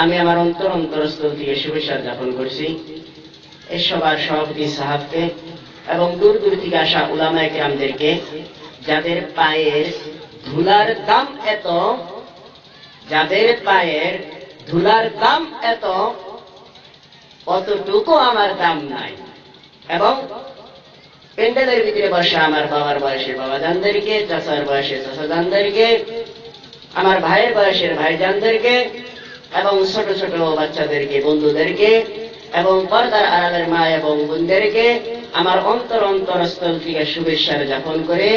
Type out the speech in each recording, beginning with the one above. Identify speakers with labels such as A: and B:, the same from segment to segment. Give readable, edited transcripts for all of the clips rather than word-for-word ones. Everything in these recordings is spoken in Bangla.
A: আমি আমার অন্তরস্থল থেকে শুভেচ্ছা জ্ঞাপন করছি এই সবার সভাপতি সাহাবকে এবং দূর দূর থেকে আসা উলামায়ে কেরামদেরকে, যাদের পায়ের ধুলার দাম এত, যাদের পায়ের ধুলার দাম এত, অতটুকু আমার দাম নাই। এবং প্যান্ডেলের ভিতরে বসা আমার বাবার বয়সের বাবাজানদেরকে, চাচার বয়সের চাচাজানদেরকে, আমার ভাইয়ের বয়সের ভাইজানদেরকে এবং ছোট ছোট বাচ্চাদেরকে, বন্ধুদেরকে এবং পর্দার আড়ালের মা এবং বোনদেরকে আমার অন্তরস্থল থেকে শুভেচ্ছা জ্ঞাপন করে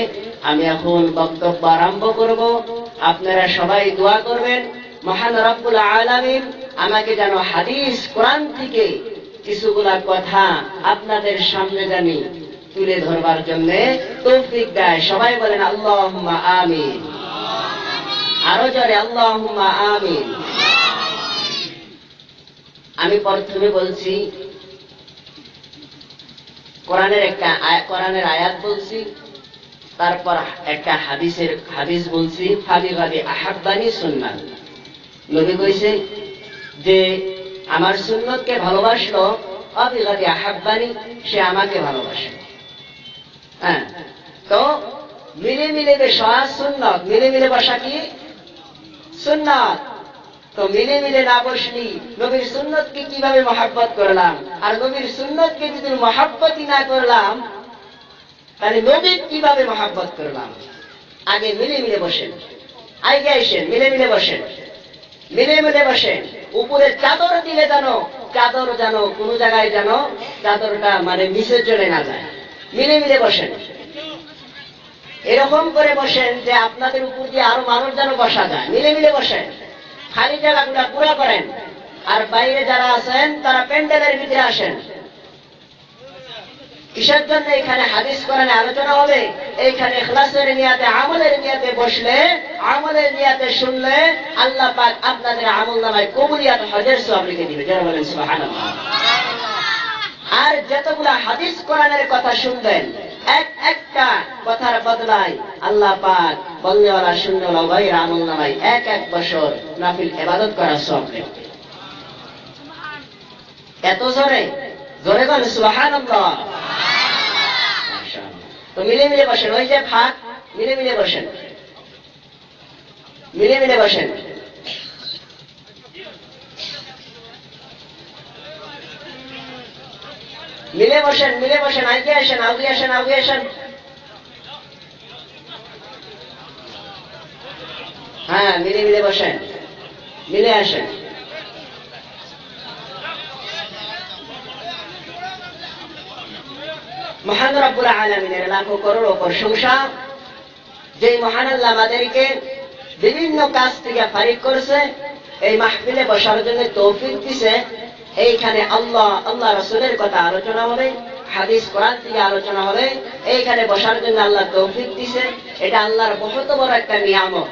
A: আমি এখন বক্তব্য আরম্ভ করব। আপনারা সবাই দোয়া করবেন মহান রব্বুল আলামিন আমাকে যেন হাদিস কোরআন থেকে কিছুগুলা কথা আপনাদের সামনে জানি তুলে ধরবার জন্য তৌফিক দেয়। সবাই বলেন আল্লাহুম্মা আমিন। আরো জোরে আল্লাহুম্মা আমিন। আমি প্রথমে বলছি কোরআনের আয়াত বলছি, তারপর একটা হাদিস বলছি। ফাবিগাদি আহাব্বানি সুন্নাত। নবী কইছে যে আমার সুন্নতকে ভালোবাসলো, ফাবিগাদি আহাব্বানি, সে আমাকে ভালোবাসে। হ্যাঁ, তো মিলে মিলে বসা সুন্নত, মিলে মিলে বসা কি সুন্নাত। তো মিলে মিলে না বসলি নবীর সুন্নতকে কিভাবে মহব্বত করলাম? আর নবীর সুন্নতকে যদি মহব্বতই না করলাম তাহলে নবী কিভাবে মহব্বত করলাম? আগে মিলে মিলে বসেন, আগে আসেন, মিলে মিলে বসেন, মিলে মিলে বসেন। উপরে চাদর দিলে জানো, চাদর জানো কোন জায়গায় জানো চাদরটা মানে নিচে চলে না যায়। মিলে মিলে বসেন, এরকম করে বসেন যে আপনাদের উপর দিয়ে আরো মানুষ যেন বসা যায়। মিলে মিলে বসেন, খালি জায়গাগুলা পুরা করেন। আর বাইরে যারা আছেন তারা প্যান্ডেলের ভিতরে আসেন। কিসের জন্য? এখানে হাদিস কোরআনে আলোচনা হবে। এইখানে ইখলাসের নিয়াতে, আমলের নিয়াতে বসলে, আমলের নিয়াতে শুনলে আল্লাহ পাক আপনাদের আমলনামায় কবুলিয়াত হজের সওয়াব লিখে দিবে। যারা বলেন সুবহানাল্লাহ। আর যতগুলা হাদিস কোরআনের কথা শুনবেন, একটা কথার বদলায় আল্লাহ পাক বলনেওয়ালা শুননেওয়ালা উভয়ের আমলনামায় এক বছর নাফিল ইবাদত করার সওয়াব লিখবে। এত জোরে জোরে বলেন সুবহানাল্লাহ। তো মিলে মিলে বসেন, ওই যে ফাঁক, মিলে মিলে বসেন, মিলে মিলে বসেন। মিলে বসেন, মিলে বসেন, আগে আসেন, আগে আসেন, আগে আসেন। হ্যাঁ, মিলে মিলে বসেন, মিলে আসেন। মহান রব্বুল আলামিনের লাখো করোড় প্রশংসা, যে মহান আল্লাহ আমাদেরকে বিভিন্ন কাজ থেকে ফারিক করছে, এই মাহফিলে বসার জন্য তৌফিক দিছে। এইখানে আল্লাহ রাসূলের কথা আলোচনা হবে, হাদিস কোরআন থেকে আলোচনা হবে। এইখানে বসার জন্য আল্লাহ তৌফিক দিছে। এটা আল্লাহর বহুত বড় একটা নিয়ামত।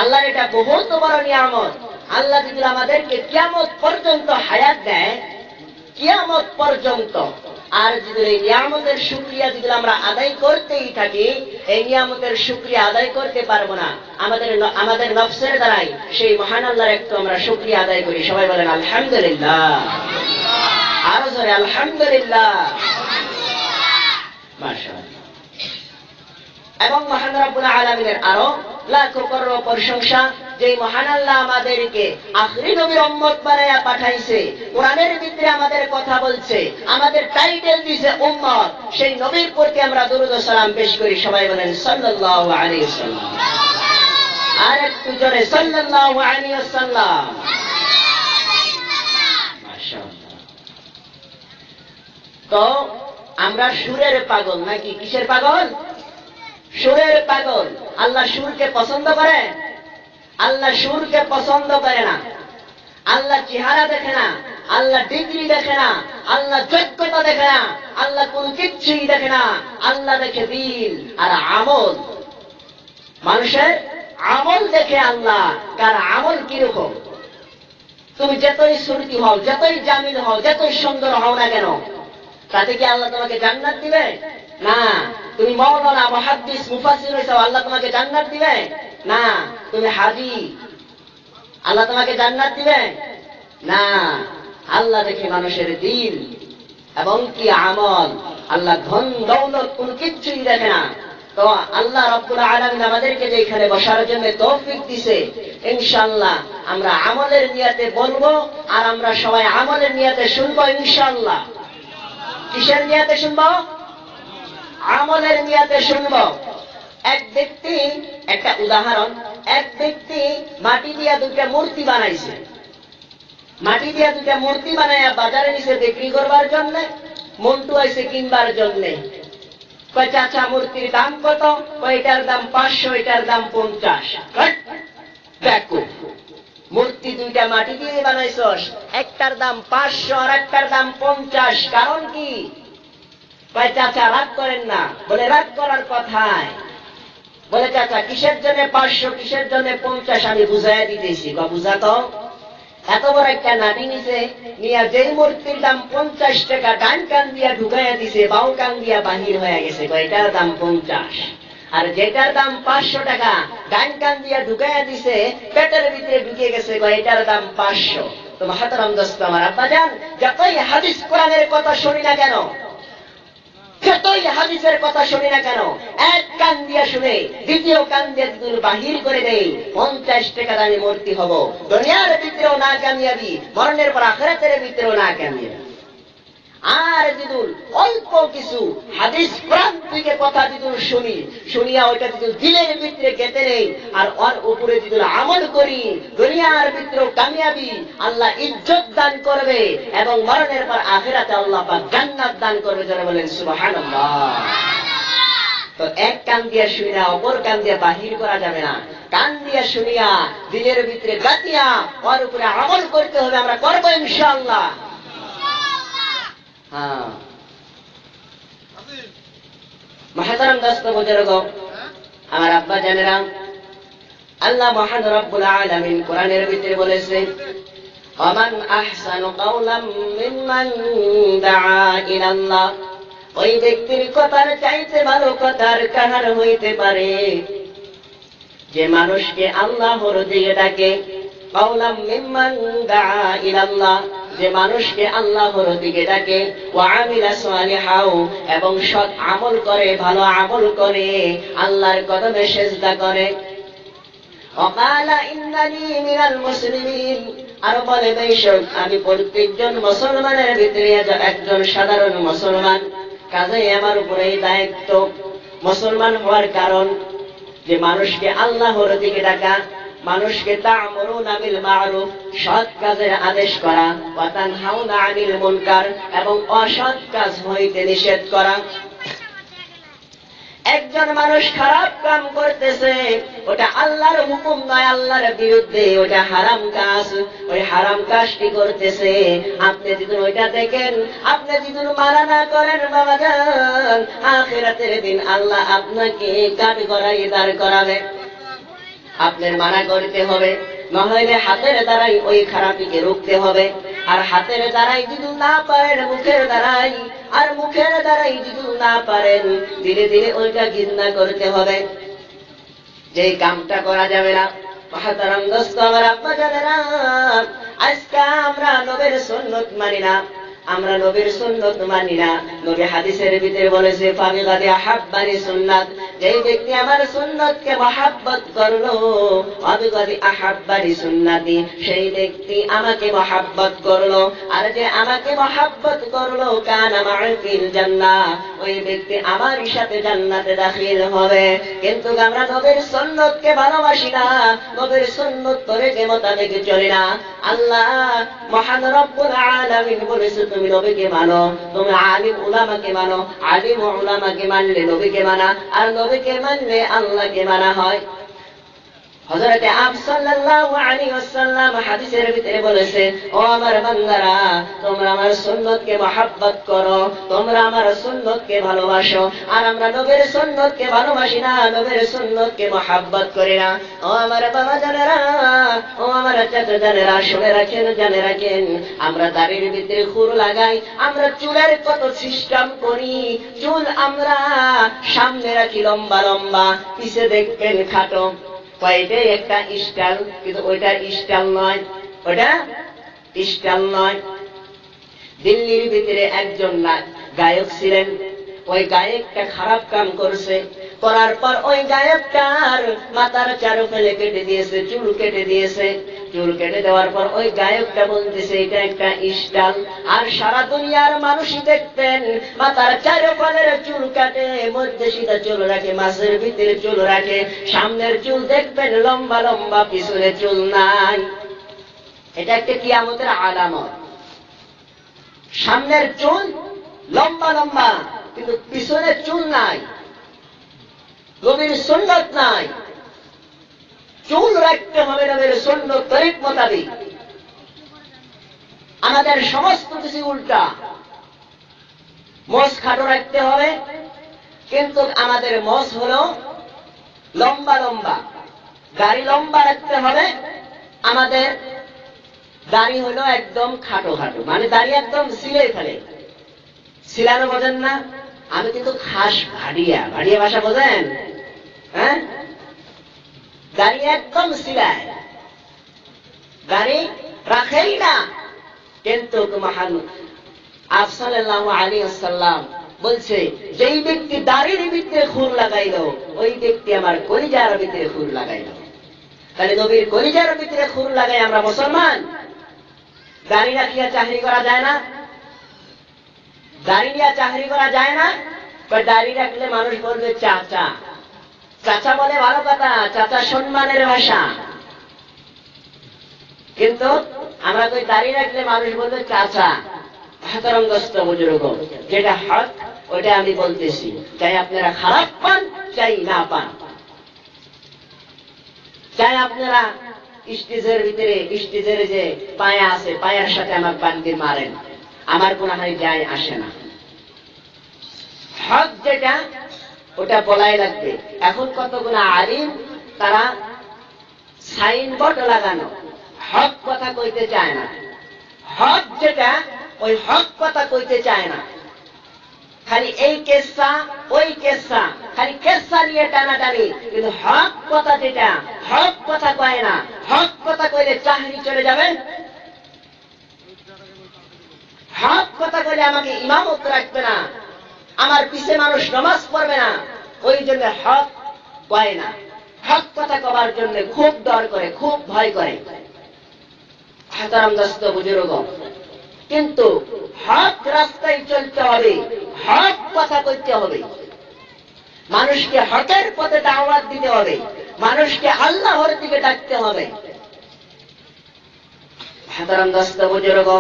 A: আল্লাহর এটা বহুত বড় নিয়ামত। আল্লাহ যদি আমাদেরকে কিয়ামত পর্যন্ত হায়াত দেয়, কিয়ামত পর্যন্ত, আর যদি এই নিয়ামতের শুকরিয়া যদি আমরা আদায় করতেই থাকি, এই নিয়ামতের শুকরিয়া আদায় করতে পারবো না। আমাদের নফসের দ্বারাই সেই মহান আল্লাহর একটু আমরা শুকরিয়া আদায় করি। সবাই বলেন আলহামদুলিল্লাহ। আরো জোরে আলহামদুলিল্লাহ। মাশাআল্লাহ। এবং মহান রব্বুল আলামিনের আরো লাখো করোড় প্রশংসা, যে মহান আল্লাহ আমাদেরকে আখরি নবীর উম্মত বানায়া পাঠাইছে, কোরআনের ভিতরে আমাদের কথা বলছে, আমাদের টাইটেল দিয়েছে উম্মত। সেই নবীর প্রতি আমরা দরুদ ও সালাম পেশ করি। সবাই বলেন সাল্লাল্লাহু আলাইহি ওয়াসাল্লাম। আর একটু জোরে সাল্লাল্লাহু আলাইহি ওয়াসাল্লাম। মাশাআল্লাহ। তো আমরা সুরের পাগল নাকি কিসের পাগল? সুরের পাগল। আল্লাহ সুরকে পছন্দ করে? আল্লাহ সুরকে পছন্দ করে না। আল্লাহ চেহারা দেখে না, আল্লাহ ডিগ্রি দেখে না, আল্লাহ যোগ্যতা দেখে না, আল্লাহ কোন কিছুই দেখে না। আল্লাহ দেখে দিল আর আমল। মানুষের আমল দেখে আল্লাহ কার আমল কিরকম। তুমি যতই সুরতি হও, যতই জামিল হও, যতই সুন্দর হও না কেন, তাতে কি আল্লাহ তোমাকে জান্নাত দিবে? না। তুমি মাওলানা, মুহাদ্দিস, মুফাসসির হইছো, আল্লাহ তোমাকে জান্নাত দিবে? না। তুমি হাজী, আল্লাহ তোমাকে জান্নাত দিবে না। আল্লাহ দেখে মানুষের দিল এবং কি আমল। আল্লাহ ধন দৌলত কোন কিছুই দেখে না। তো আল্লাহ রাব্বুল আলামিন আমাদেরকে যে এখানে বসার জন্য তৌফিক দিয়েছে, ইনশাআল্লাহ আমরা আমলের নিয়তে বলবো, আর আমরা সবাই আমলের নিয়তে শুনবো ইনশাআল্লাহ। কিসের নিয়তে শুনবো? আমলের নিয়তে শুনবো। এক ব্যক্তি, একটা উদাহরণ, এক ব্যক্তি মাটি দিয়া দুইটা মূর্তি বানাইছে। মাটি দিয়া দুইটা মূর্তি বানাইয়া বাজারে নিছে বিক্রি করবার জন্য। মন্টু আইছে কিনবার জন্য। কয় চাচা মূর্তির দাম কত? এটার দাম 500, এটার দাম 50। দেখো মূর্তি দুইটা মাটি দিয়ে বানাইছস, একটার দাম 500 আর একটার দাম 50, কারণ কি? কয় চাচা রাগ করেন না। বলে রাগ করার কথায়। বলে চাচা কিসের জন্য 500, কিসের জন্য 50 আমি বুঝাইয়া দিতেছি। বুঝা তো। এত বড় একটা নাটি নিছে, নিয়ে যেই মূর্তির দাম 50 টাকা ডান কান দিয়া ঢুকাইয়া দিছে, বাউ কান দিয়া বাহির হয়ে গেছে। এটার দাম 50। আর যেটার দাম 500 টাকা ডান কান দিয়া ঢুকাইয়া দিছে, পেটের ভিতরে ঢুকে গেছে, এটার দাম 500। তো মহতরম দোস্ত আমার আব্বাজান, যতই হাদিস কোরআনের কথা শুনি না কেন, যতই হাদিসের কথা শুনি না কেন, এক কান দিয়া শুনে দ্বিতীয় কান দিয়ে যদি বাহির করে দেই, 50 টাকা দামি মূর্তি হব। দুনিয়ার ভিতরেও না কামিয়াবি, মরণের পর আখিরাতের ভিতরেও না কামিয়াবি। আর যদি অল্প কিছু হাদিস কোরআন থেকে কথা যদি শুনি, শুনিয়া ওইটা যদি দিলের ভিতরে গেঁথে নেই, আর ওর উপরে যদি আমল করি, দুনিয়ার ভিতরেও কামিয়াবি, আল্লাহ ইজ্জত দান করবে, এবং মরণের পর আখিরাতে আল্লাহ পাক জান্নাত দান করবে। যারা বলেন সুবহানাল্লাহ। তো এক কান দিয়া শুনিয়া অপর কান দিয়া বাহির করা যাবে না। কান দিয়া শুনিয়া দিলের ভিতরে গাতিয়া ওর উপরে আমল করতে হবে। আমরা করবো ইনশাআল্লাহ। হ্যাঁ মহতরম দোস্ত বুজুর্গ আমার আব্বা জানেরা, আল্লাহ মহান রব্বুল আলামিন কোরআনের ভিতরে বলেছে, ওমান আহসানু কাওলাম মিম্মান দাআ ইলাল্লাহ। ওই ব্যক্তির কথার চাইতে ভালো কথার কাহার হইতে পারে যে মানুষকে আল্লাহর দিকে ডাকে। কাওলাম মিম্মান দাআ ইলাল্লাহ, যে মানুষকে আল্লাহর দিকে ডাকে। ওয়া আমিলা সালিহাও, এবং সৎ আমল করে, ভালো আমল করে, আল্লাহর কদমে সিজদা করে। ওয়াকালা ইন্নানি মিনাল মুসলিমিন, আর বলে বেশক আমি প্রত্যেকজন মুসলমানের ভিতরে একজন সাধারণ মুসলমান। কাজেই আমার উপরে দায়িত্ব মুসলমান হওয়ার কারণ যে মানুষকে আল্লাহর দিকে ডাকা, মানুষকে তা'মুরুনা বিল মা'রুফ, সৎ কাজের আদেশ করা, ওয়া তানহাউনা আনিল মুনকার, এবং অসৎ কাজ হইতে নিষেধ করা। একজন মানুষ খারাপ কাম করতেছে, ওটা আল্লাহর হুকুম নয়, আল্লাহর বিরুদ্ধে, ওটা হারাম কাজ। ওই হারাম কাজটি করতেছে, আপনি যদি ওইটা দেখেন, আপনি যদি মানা না করেন, বাবা যান, আখিরাতের দিন আল্লাহ আপনাকে কাঠগড়ায় দাঁড় করাবে। আপনার মানা করতে হবে, নইলে হাতের দ্বারাই ওই খারাপিকে রুখতে হবে। আর হাতের দ্বারাই যদি না পারেন, মুখের দ্বারাই, আর মুখের দ্বারাই যদি না পারেন, ধীরে ধীরে ওইটা ঘৃণা করতে হবে। যে কামটা করা যাবে না। মহতরম দোস্ত আমার আব্বা জানেরা, আজকে আমরা নবীর সুন্নাত মানি না, আমরা নবীর সুন্নাত মানি না। নবী হাদিসের ভিতরে বলেছে, ফাবিগাদি আহাব্বানি সুন্নাত, যেই ব্যক্তি আমার সুন্নাতকে মহব্বত করলো, ফাবিগাদি আহাব্বানি সুন্নাতি, সেই ব্যক্তি আমাকে মহব্বত করলো। আর যে আমাকে মহব্বত করলো, কানা মা'i ফিল জান্নাহ, ওই ব্যক্তি আমার সাথে জান্নাতে দাখিল হবে। কিন্তু আমরা নবীর সুন্নাতকে ভালোবাসি না, নবীর সুন্নাত তরিকে মোতাবেক চলি না। আল্লাহ মহান রব্বুল আলামিন বলেছে, তুমি নবীকে মানো, তুমি আলিম উলামাকে মানো, আলিম ও উলামাকে মানলে নবীকে মানা, আর নবীকে মানলে আল্লাহকে মানা হয়। হযরত আব সাল্লাল্লাহু আলাইহি ওয়াসাল্লাম হাদিসের ভিতরে বলেছে, ও আমার বান্দারা, তোমরা আমার সুন্নতকে মহব্বত করো, তোমরা আমার সুন্নতকে ভালোবাসো। আর আমরা নবীর সুন্নতকে ভালোবাসি না, নবীর সুন্নতকে মহব্বত করি না। ও আমার বাবা জানেরা, ও আমার চাচা জানেরা, শুনে রাখেন, জানে রাখেন, আমরা দাড়ির ভিতরে খুর লাগাই, আমরা চুলের কত সিস্টেম করি। চুল আমরা সামনে রাখি লম্বা লম্বা, পিছে দেখবেন খাটো। কয়টাই একটা স্টাইল, কিন্তু ওইটা স্টাইল নয়, ওটা স্টাইল নয়। দিল্লির ভিতরে একজন গায়ক ছিলেন, ওই গায়কটা খারাপ কাম করছে, করার পর ওই গায়কটার মাথার চারু ফেলে কেটে দিয়েছে, চুল কেটে দিয়েছে। চুল কেটে দেওয়ার পর ওই গায়কটা বলতেছে এটা একটা স্টাইল। আর সারা দুনিয়ার মানুষই দেখতেন মাথার চারু ফেলের চুল কাটে, মধ্যে সিধা চুল রাখে, মাঝের ভিতরে চুল রাখে, সামনের চুল দেখবেন লম্বা লম্বা, পিছনে চুল নাই। এটা একটা কিয়ামতের আলামত। সামনের চুল লম্বা লম্বা, কিন্তু পিছনে চুল নাই, নবীর সুন্নাত নাই। চুল রাখতে হবে নবীর সুন্নাত তরিক মোতাবেক। আমাদের সমস্ত কিছু উল্টা। মোষ খাটো রাখতে হবে, কিন্তু আমাদের মোষ হলো লম্বা লম্বা। দাড়ি লম্বা রাখতে হবে, আমাদের দাড়ি হলো একদম খাটো খাটো, মানে দাড়ি একদম সিলে ফেলে। সিলানো বোঝেন না? আমি কিন্তু খাস ভাড়িয়া, ভাড়িয়া ভাষা বোঝেন? হ্যাঁ, দাড়ি একদম সিলায়, দাড়ি রাখেই না। কিন্তু মহান সাল্লাল্লাহু আলাইহি ওয়াসাল্লাম বলছে, যেই ব্যক্তি দাড়ির ভিতরে খুর লাগাইল, ওই ব্যক্তি আমার কলিজার ভিতরে খুর লাগাইল। তাহলে নবীর কলিজার ভিতরে খুর লাগাই আমরা মুসলমান। দাড়ি রাখিয়া চাকরি করা যায় না, দাড়ি নিয়ে চাকরি করা যায় না। দাড়ি রাখলে মানুষ বলবে চাচা, চাচা বলে ভালো কথা, চাচা সম্মানের ভাষা। কিন্তু আমরা কই দাড়ি রাখলে মানুষ বলবে চাচা। হাতরঙ্গস্ত বুজুর্গ, যেটা হক ওটা আমি বলতেছি, চাই আপনারা খারাপ পান চাই না পান, চাই আপনারা স্টেজের ভিতরে, স্টেজের যে পায়া আছে পায়ের সাথে আমার বান্দি মারেন, আমার কোন হানি যায় আসে না। হক যেটা ওটা বলাই লাগবে। এখন কতগুলো আলিম তারা সাইনবোর্ড লাগানো, হক কথা কইতে চায় না। হক যেটা ওই হক কথা কইতে চায় না, খালি এই কেসা ওই কেসা, খালি কেসা নিয়ে টানাটানি, কিন্তু হক কথা যেটা হক কথা কয় না। হক কথা কইলে চাকরি চলে যাবে, হক কথা কইলে আমাকে ইমামত রাখবে না, আমার পিছে মানুষ নামাজ পড়বে না, ওই জন্য হক কয় না। হক কথা কবার জন্য খুব ডর করে, খুব ভয় করে। হাতারামদস্ত বুজুর্গ, কিন্তু হক রাস্তায় চলতে হবে, হক কথা কইতে হবে, মানুষকে হকের পথে দাওয়াত দিতে হবে, মানুষকে আল্লাহর দিকে ডাকতে হবে। হাতারামদস্ত বুজুর্গ,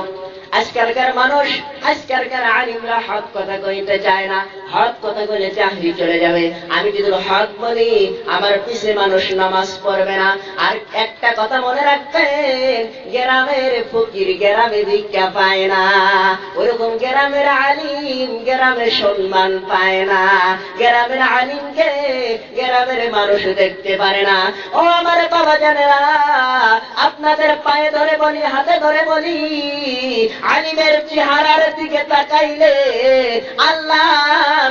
A: আজকালকার মানুষ, আজকালকার আলিমরা হক কথা কইতে চায় না। হক কথা কইলে চাকরি চলে যাবে, আমি যদি হক বলি আমার পিছে মানুষ নামাজ পড়বে না। আর একটা কথা মনে রাখবেন, গ্রামের ফকির গ্রামে ভিক্ষা পায় না, ওরকম গ্রামের আলিম গ্রামে সম্মান পায় না। গ্রামের আলিমকে গ্রামের মানুষ দেখতে পারে না। ও আমার বাবা জানেরা, আপনাদের পায়ে ধরে বলি, হাতে ধরে বলি, আলিমের চেহারার দিকে তাকাইলে আল্লাহ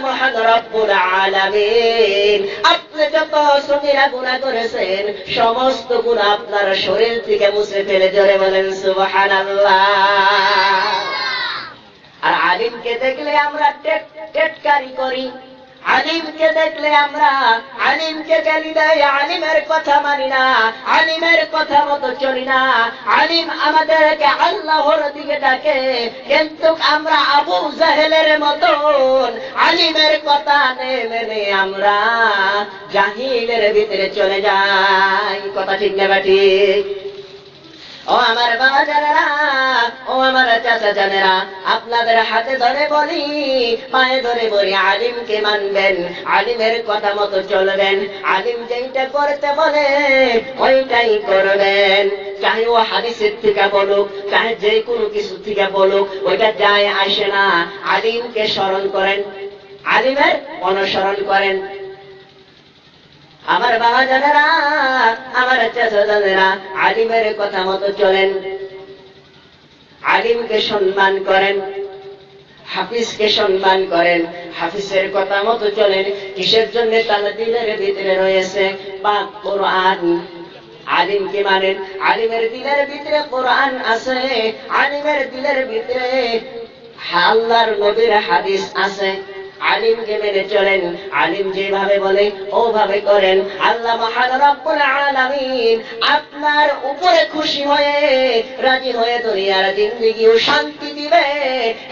A: মহান রব্বুল আলামিন আপনি যত সগীরা গুনাহ করেছেন সমস্ত গুনাহ আপনার শরীর থেকে মুছে ফেলে, জোরে বলেন সুবহানাল্লাহ। আর আলিমকে দেখলে আমরা টেটকারি করি, আলিমকে দেখলে আমরা আলিমকে গালি দেয়, আলিমের কথা মানি না, আলিমের কথা মতো চলি না। আলিম আমাদেরকে আল্লাহর দিকে ডাকে, কিন্তু আমরা আবু জাহেলের মতন আলিমের কথা মেনে আমরা জাহিলের ভিতরে চলে যাই। কথা ঠিক না ঠিক? ও আমার বাবা জানেরা, ও আমার চাচা জানেরা, আপনাদের হাতে ধরে বলি, পায়ে ধরে বলি, আলিমকে মানবেন, আলিমের কথা মতো চলবেন, আলিম যেটা করতে বলে ওইটাই করবেন। চাহে ও হাদিসের থেকে বলুক, চাহে যে কোনো কিছু থেকে বলুক, ওইটা যায় আসে না। আলিমকে স্মরণ করেন, আলিমের অনুসরণ করেন। আমার বাবা জানেরা, আমার চাচা জানেরা, আলিমের কথা মতো চলেন, আলিমকে সম্মান করেন। হাফিজকে সম্মান করেন, হাফিজের কথা মতো চলেন। কিসের জন্য? তার দিলের ভিতরে রয়েছে পাক কোরআন। আলিমকে মানেন, আলিমের দিলের ভিতরে কোরআন আছে, আলিমের দিলের ভিতরে আল্লাহর নবীর হাদিস আছে। আলিমকে মেনে চলেন, আলিম যেভাবে বলে ওভাবে করেন। আল্লাহ মহান রব্বুল আলামিন আপনার উপরে খুশি হয়ে রাজি হয়ে দুনিয়ার জিন্দেগিও শান্তি দিবে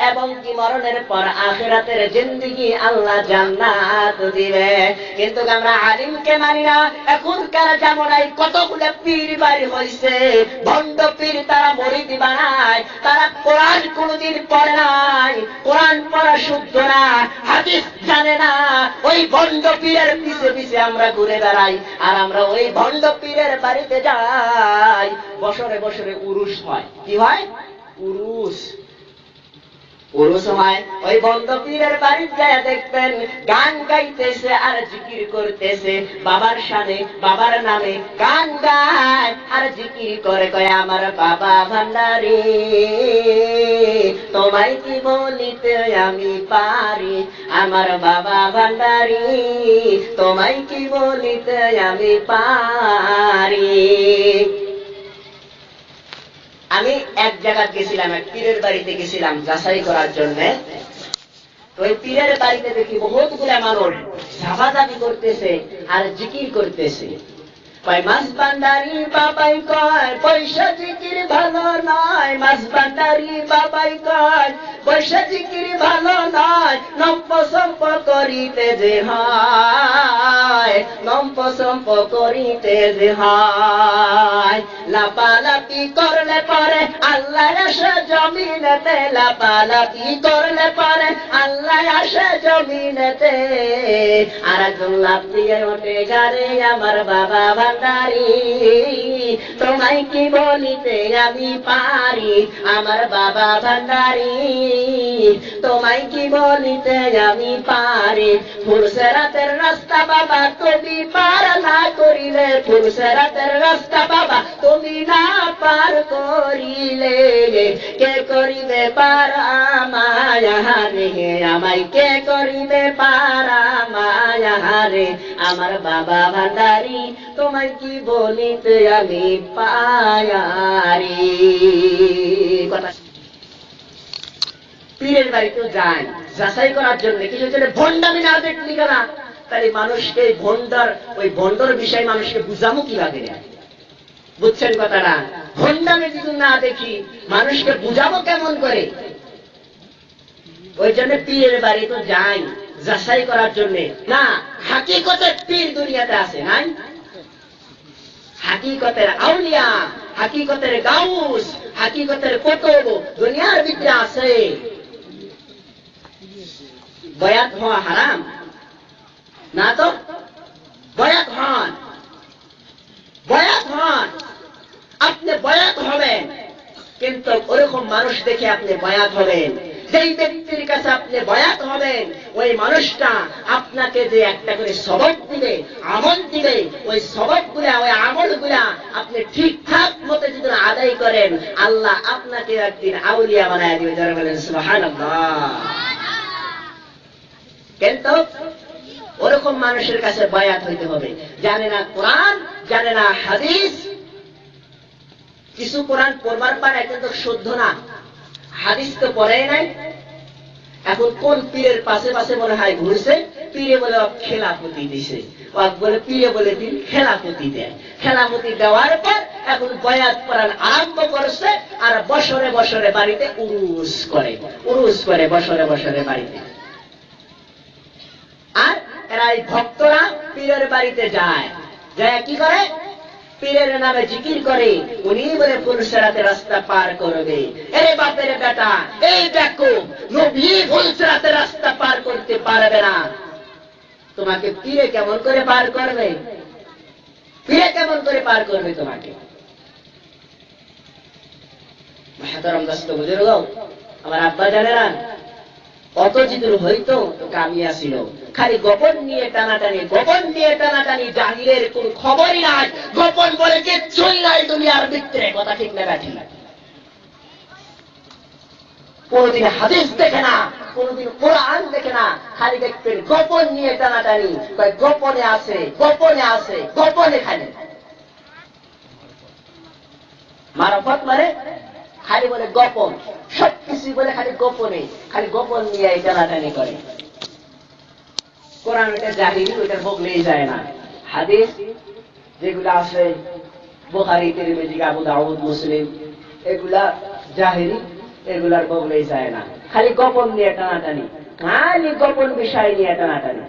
A: এবং কি মরণের পর আখিরাতের জিন্দেগি আল্লাহ জান্নাত দিবে। কিন্তু আমরা আলিমকে মানি না। এখনকার জামানায় কতগুলো পীর বাড়ি হয়েছে, ভণ্ড পীর, তারা মুরিদ বানায়, তারা কোরআন কোনদিন পড়ে নাই, কোরআন পড়া শুদ্ধ না, হাদিস জানে না। ওই ভণ্ড পীরের পিছে পিছে আমরা ঘুরে বেড়াই, আর আমরা ওই ভণ্ড পীরের বাড়িতে যাই। বছরে বছরে উরুস হয়। কি হয়? উরুস। উরুস হয়। ওই ভণ্ড পীরের বাড়িতে যায় দেখবেন গান গাইতেছে আর জিকির করতেছে, বাবার শানে, বাবার নামে গান গায় আর জিকির করে, কয় আমার বাবা ভান্ডারী, তোমায় কি বলিতে আমি পারি, আমার বাবা ভান্ডারী, তোমায় কি বলিতে আমি পারি। আমি এক জায়গায় গেছিলাম, এক পীরের বাড়িতে গেছিলাম যাচাই করার জন্য। ওই পীরের বাড়িতে দেখি বহুতগুলা মানুষ ঝাপাঝাপি করতেছে আর জিকির করতেছে। কয় মাছ ভান্ডারী বাবাই কয় পয়সা জিকির ভালো নয়, মাছ ভান্ডারী বাবাই কয় পয়সা জিকির ভালো নয়, নম্প সম্প করিতে যে হয়, নম্প সম্প করিতে যে হয়, লাপালাপি করলে পরে আল্লাহ আসে জমিনেতে, লাপালাপি করলে পরে আল্লাহ আসে জমিনেতে। আর একজন লাভ দিয়ে ওঠে গারে আমার বাবা ভান্ডারী, তোমায় কি বলিতে আমি পারি, আমার বাবা ভান্ডারী, তোমায় কি বলিতে আমি পারি। ফুলসেরাতের রাস্তা বাবা তুমি পার না করিলে, ফুলসেরাতের রাস্তা বাবা তুমি না পার করিলে, কে করিবে পারা মায়া রে, আমায় কে করিবে পারা মায়া রে, আমার বাবা ভান্ডারী, তোমায় কি বলিতে আমি পারি। কথা পীরের বাড়িতেও যায় যাচাই করার জন্য, কিছু জন্য ভণ্ডামি না দেখলি না, তাহলে মানুষকে ভণ্ডার, ওই ভণ্ডর বিষয় মানুষকে বুঝামো কিভাবে? বুঝছেন কথাটা? ভণ্ডামি যদি না দেখি মানুষকে বুঝাবো কেমন করে? ওই জন্য পীরের বাড়ি তো যাই যাচাই করার জন্য। না, হাকিকতের পীর দুনিয়াতে আছে নাই, হাকিকতের আউলিয়া, হাকিকতের গাউস, হাকিকতের কুতুব দুনিয়ার ভিতরে আছে। বয়াত হওয়া হারাম না তো? বয়াত হন, বয়াত হন, আপনি বয়াত হবেন, কিন্তু ওরকম মানুষ দেখে আপনি বয়াত হবেন। যেই ব্যক্তির কাছে আপনি বয়াত হবেন, ওই মানুষটা আপনাকে যে একটা করে সবক দিবে, আমল দিবে, ওই সবকগুলা, ওই আমলগুলা আপনি ঠিকঠাক মতো যদি আদায় করেন, আল্লাহ আপনাকে একদিন আউলিয়া বানায় দিবে। যারা বলেন সুবহানাল্লাহ। কিন্তু ওরকম মানুষের কাছে বয়াত হইতে হবে, জানে না কোরআন, জানে না হাদিস। কিছু কোরআন পড়বার পারে কিন্তু শুদ্ধ না, হাদিস তো পড়ে নাই। এখন কোন পীরের পাশে পাশে মনে হয় ঘুরছে, পীরে বলে খেলাপতি দিছে, বলে পীরে বলে দিন খেলাপতি দেয়, খেলাপতি দেওয়ার পর এখন বয়াত কোরআন আরম্ভ করছে, আর বছরে বছরে বাড়িতে উরুস করে, উরুস করে বছরে বছরে বাড়িতে। আর এরা এই ভক্তরা পীরের বাড়িতে যায়, যায় কি করে? পীরের নামে জিকির করে, উনি বলে ফুলসেরাতে রাস্তা পার করবে। এরে বাপের বেটা, এই দেখো নবী ফুলসেরাতে রাস্তা পার করতে পারবে না, তোমাকে পীরে কেমন করে পার করবে? পীরে কেমন করে পার করবে তোমাকে? মাহতারাম দোস্ত বুজুর্গ, আমার আব্বা জানেরা অত জিদুর হইতো তো কামিয়া ছিল, খালি গোপন নিয়ে টানাটানি, গোপন নিয়ে টানাটানি, জাহিরের কোন খবরই নাই, গোপন বলে কিচ্ছুই নাই দুনিয়ার ভিতরে। কথা ঠিক না? ঠিক না? কোনদিন হাদিস দেখে না, কোনদিন কোরআন দেখে না, খালি দেখবেন গোপন নিয়ে টানাটানি, গোপনে আছে গোপনে আছে গোপনে, খালি মারফত মানে খালি বলে গোপন, সবকিছু বলে খালি গোপনে, খালি গোপন নিয়ে টানাটানি করে। কোরআন ওইটা জাহিরি, ওইটার বগলেই যায় না। হাদিস যেগুলো আছে বুখারী, তিরমিজি, আবু দাউদ, মুসলিম, এগুলা জাহিরি, এগুলার বগলেই যায় না, খালি গোপন নিয়ে টানাটানি, খালি গোপন বিষয় নিয়ে টানাটানি।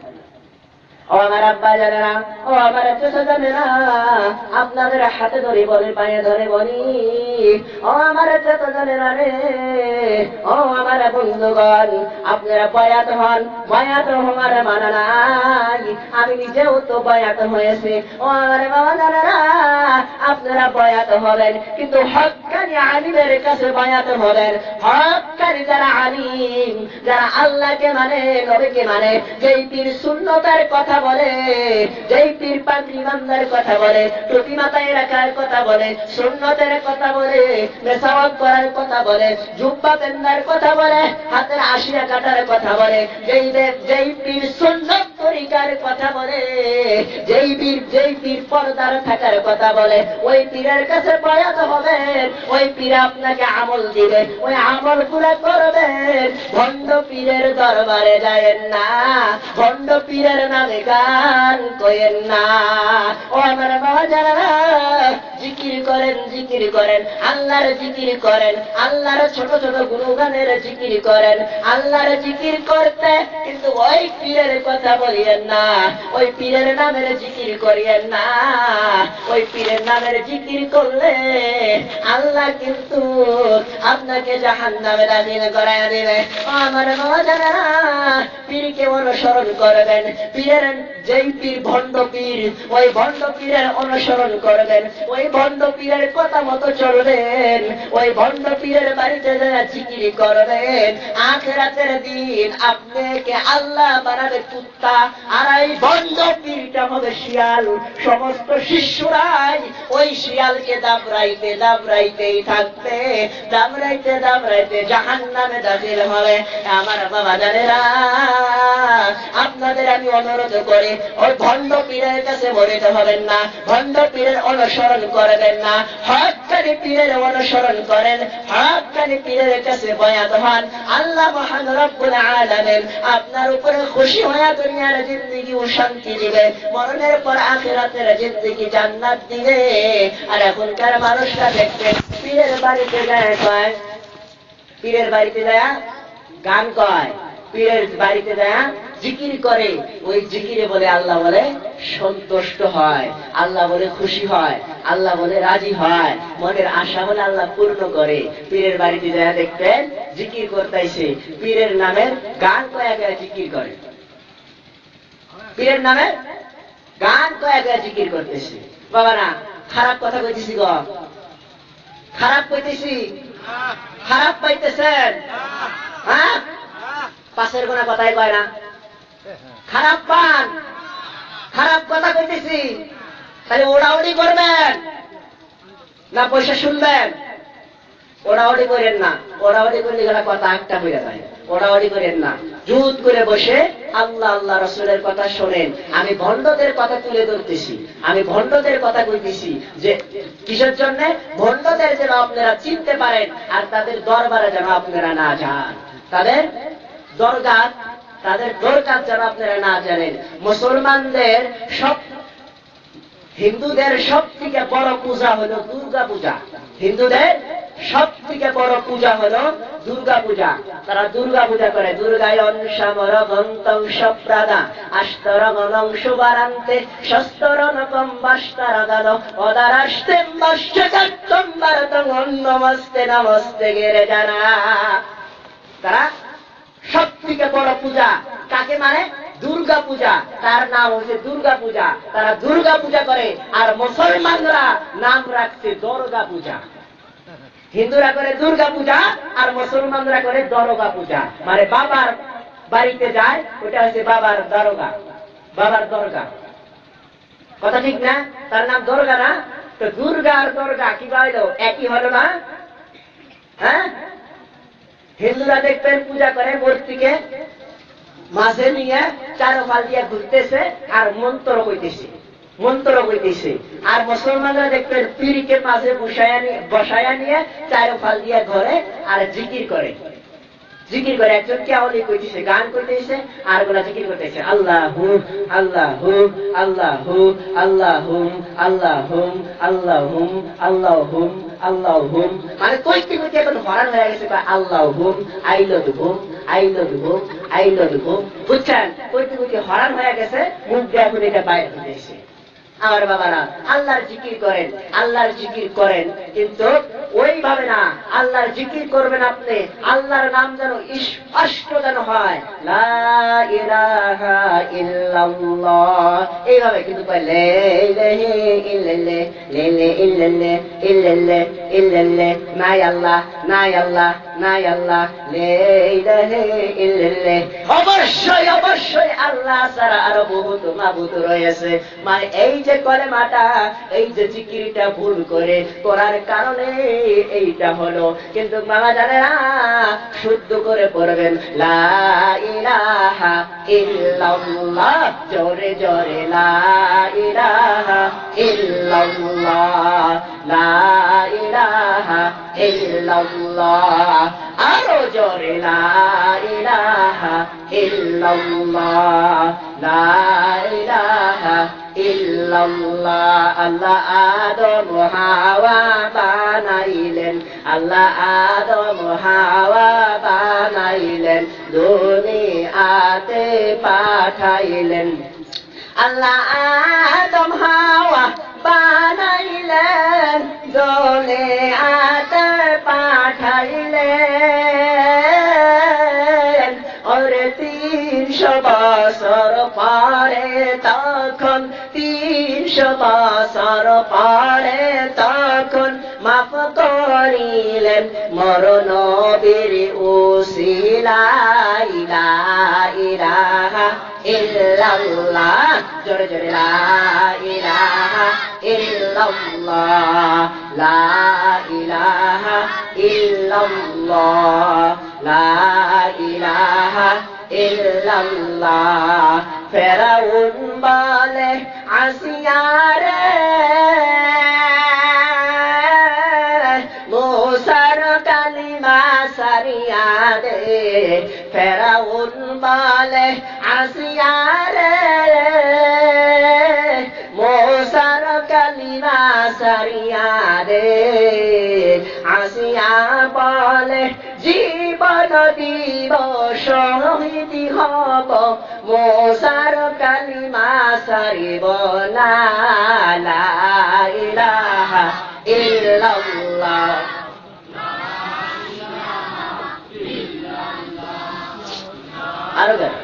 A: ও আমার আব্বা জানেরা, ও আমার চাচা জানেরা, আপনাদের হাতে ধরে বলে, পায়ে ধরে বলি, ও আমার চাচা জানেরা রে, ও আমার বন্ধুগণ, আপনারা বয়াত হন, বয়াত হওয়ার মানা নাই, আমি নিজেও তো বয়াত হয়েছে। ও আমার বাবা জানেরা, আপনারা বয়াত হবেন, কিন্তু হক্কানি আলিমের কাছে বয়াত হবেন। হক্কানি যারা আলিম, যারা আল্লাহকে মানে, নবীকে মানে, যেই পীর সুন্নতের কথা বলে, যেই পীর পাগড়ি বান্ধার কথা বলে, টুপি মাথায় রাখার কথা বলে, সুন্নতের কথা বলে, মেসাওয়াক করার কথা বলে, জুব্বা পেন্দার কথা বলে, হাতের আশিয়া কাটার কথা বলে, যেই পীর সুন্নত তরিকার কথা বলে, যেই পীর পর্দার থাকার কথা বলে, ওই পীরের কাছে বয়াত হবেন। ওই পীর আপনাকে আমল দিবে, ওই আমল পুরা করবেন। ভণ্ড পীরের দরবারে যায়েন না, ভণ্ড পীরের নামে গান করেন না। ও আমার বাবা জানেরা, জিকির করেন, জিকির করেন, আল্লাহর জিকির করেন, আল্লাহর ছোট ছোট গুণগানের জিকির করেন, আল্লাহর জিকির করতে, কিন্তু ওই পীরের কথা বলিয়েন না, ওই পীরের নামের জিকির করিয়েন না। ওই পীরের নামের জিকির করলে আল্লাহ কিন্তু আপনাকে জাহান্নামে দাখিল করায় দেবে। আমার বাবা জানেরা, পীরকে অনুসরণ করবেন, পীরের যেই পীর ভণ্ড পীর, ওই ভণ্ড পীরের অনুসরণ করবেন, ওই ভণ্ড পীরের কথা মতো চলবেন, ওই ভণ্ড পীরের বাড়িতে যারা জিকির করবেন, আখিরাতের দিন আপনাকে আল্লাহ বানাবে কুত্তা, আর এই ভণ্ড পীরটা হবে শিয়াল। সমস্ত শিষ্যরাই ওই শিয়ালকে দাবড়াইতে দাবড়াইতেই থাকবে, দাবড়াইতে দাবড়াইতে জাহান্নামে দাখিল হবে। আমার বাবা জানেরা, আপনাদের আমি অনুরোধ করি, ওই ভণ্ড পীরের কাছে মরিতে হবেন না, ভণ্ড পীরের অনুসরণ করবেন না, হক্কানি পীরের অনুসরণ করেন, হক্কানি পীরের কাছে বয়াত হন। আল্লাহ মহান রব্বুল আলামিন আপনার উপরে খুশি হয়ে দুনিয়ার জিন্দেগি ও শান্তি দিবে, মরণের পর আখিরাতের জিন্দেগি জান্নাত দিবে। আর এখনকার মানুষরা দেখবেন পীরের বাড়িতে যায়, কয় পীরের বাড়িতে যায় গান কয়, পীরের বাড়িতে যায় জিকির করে, ওই জিকিরে বলে আল্লাহ বলে সন্তুষ্ট হয়, আল্লাহ বলে খুশি হয়, আল্লাহ বলে রাজি হয়, মনের আশা বলে আল্লাহ পূর্ণ করে। পীরের বাড়িতে যায় দেখবেন জিকির করতেছে, পীরের নামের গান কয়া গয়া জিকির করে, পীরের নামে গান কয়া গয়া জিকির করতেছে। বাবা না খারাপ কথা কইতেছি গো, খারাপ কইতেছি, খারাপ পাইতেছেন? হ্যাঁ, পাশের কোন কথাই কয় না, খারাপ পান, খারাপ কথা কইতেছি, তাহলে ওড়াউড়ি করবেন না পয়সা শুনবেন? ওড়াউড়ি করেন না, ওড়াউড়ি করলে গেলে কথা একটা হয়ে যায়, ওড়াউড়ি করেন না, জুত করে বসে আল্লাহ আল্লাহ রসুলের কথা শোনেন। আমি ভণ্ডদের কথা তুলে ধরতেছি, আমি ভণ্ডদের কথা কইতেছি, যে কিসের জন্য? ভণ্ডদের যেন আপনারা চিনতে পারেন, আর তাদের দরবারে যেন আপনারা না যান, তাদের দরগাহ, তাদের দরকার যেন আপনারা না জানেন। মুসলমানদের সব, হিন্দুদের সব থেকে বড় পূজা হলো দুর্গা পূজা, হিন্দুদের সব থেকে বড় পূজা হলো দুর্গা পূজা। তারা দুর্গা পূজা করে, দুর্গায়ন সমরগন্তং সপ্রাদা আস্তরগণং শুভারান্তে শস্তরনকম বাস্তারাগান অদারাস্তেম বাস্যকাত্তম ভারতং নমস্তে নমস্তে গেরে জানা। তারা সব থেকে বড় পূজা কাকে মানে? দুর্গা পূজা, তার নাম হচ্ছে দুর্গা পূজা। তারা দুর্গা পূজা করে, আর মুসলমানরা নাম রাখছে দুর্গা পূজা। হিন্দুরা করে দুর্গা পূজা, আর মুসলমানরা করে দরগা পূজা, মানে বাবার বাড়িতে যায়, ওটা হচ্ছে বাবার দরগা, বাবার দরগা। কথা ঠিক না? তার নাম দরগা না? তো দুর্গা আর দরগা কি হলো? একই হলো না? হ্যাঁ, হিন্দুরা দেখবেন পূজা করে মূর্তিকে মাঝে নিয়ে চারোপাল দিয়ে ঘুরতেছে আর মন্ত্র কইতেছে আর মুসলমানরা দেখবেন পীরকে মাঝে বসায়া নিয়ে চারোপাল দিয়ে ঘরে আর জিকির করে একজন কে আওলি কইতেছে, গান কইতেছে আর গোলা জিকির করতেছে, আল্লাহু আল্লাহু আল্লাহু আল্লাহুম আল্লাহুম আল্লাহুম আল্লাহুম আল্লাহুম, মানে কইতে কইতে এখন হরান হয়ে গেছে, আল্লাহুম আইলদুহুম, বুঝছেন? কইতে কইতে হরান হয়ে গেছে, মুখ দিয়ে এখন এটা বাইরে হইতেছে। আমার বাবারা, আল্লাহর জিকির করেন কিন্তু ওইভাবে না, আল্লাহর জিকির করবেন আপনি, আল্লাহর নাম যেন স্পষ্ট যেন হয়, লা ইলাহা ইল্লাল্লাহ, এইভাবে কিন্তু লা ইলাহা ইল্লাল্লাহ, লা ইলাহা ইল্লাল্লাহ, ইল্লাল্লাহ, নাই আল্লাহ, নাই আল্লাহ, নাই আল্লাহ, লা ইলাহা ইল্লাল্লাহ। অবশ্যই আল্লাহ ছাড়া আরো বহুত মাবুদ রয়েছে। মানে এই যে কলেমাটা, এই যে জিকিরটা ভুল করে করার কারণে এইটা হলো, কিন্তু বাবা জানে না, শুদ্ধ করে পড়বেন লা ইলাহা ইল্লাল্লাহ, জোরে জোরে লা ইলাহা ইল্লাল্লাহ, লা ইলাহা ইল্লাল্লাহ, আরো জোরে লা ইলাহা ইল্লাল্লাহ, লা ইলাহা ইল্লাল্লাহ। আল্লাহ আদম হাওয়া বানাইলেন, আল্লাহ আদম হাওয়া বানাইলেন, দুনিয়াতে পাঠাইলেন, আল্লাহ আদম হাওয়া বানাইলেন, দুনিয়াতে পাঠাইলেন। ওরে 300 বছর পরে তখন, 300 বছর পরে তখন মাফ করিলেন মর নবীর উসিলায়, লা ইলাহা ইল্লাল্লাহ, জোরে জোরে লা ইলাহা ইল্লাল্লাহ, লা ইলাহা ইল্লাল্লাহ, লা ইলাহা ইল্লাল্লাহ। ফেরাউন বলে আসিয়ারে, মুসার কালিমা সারিয়া দে, ফেরাউন বলে আসিয়ারে, মুসার কালিমা সারিয়া দে, আসিয়া বলে জীবন দিব শহীদ হব, মুসার কালিমা সারিব না, লা ইলাহা ইল্লাল্লাহ। আরো গান,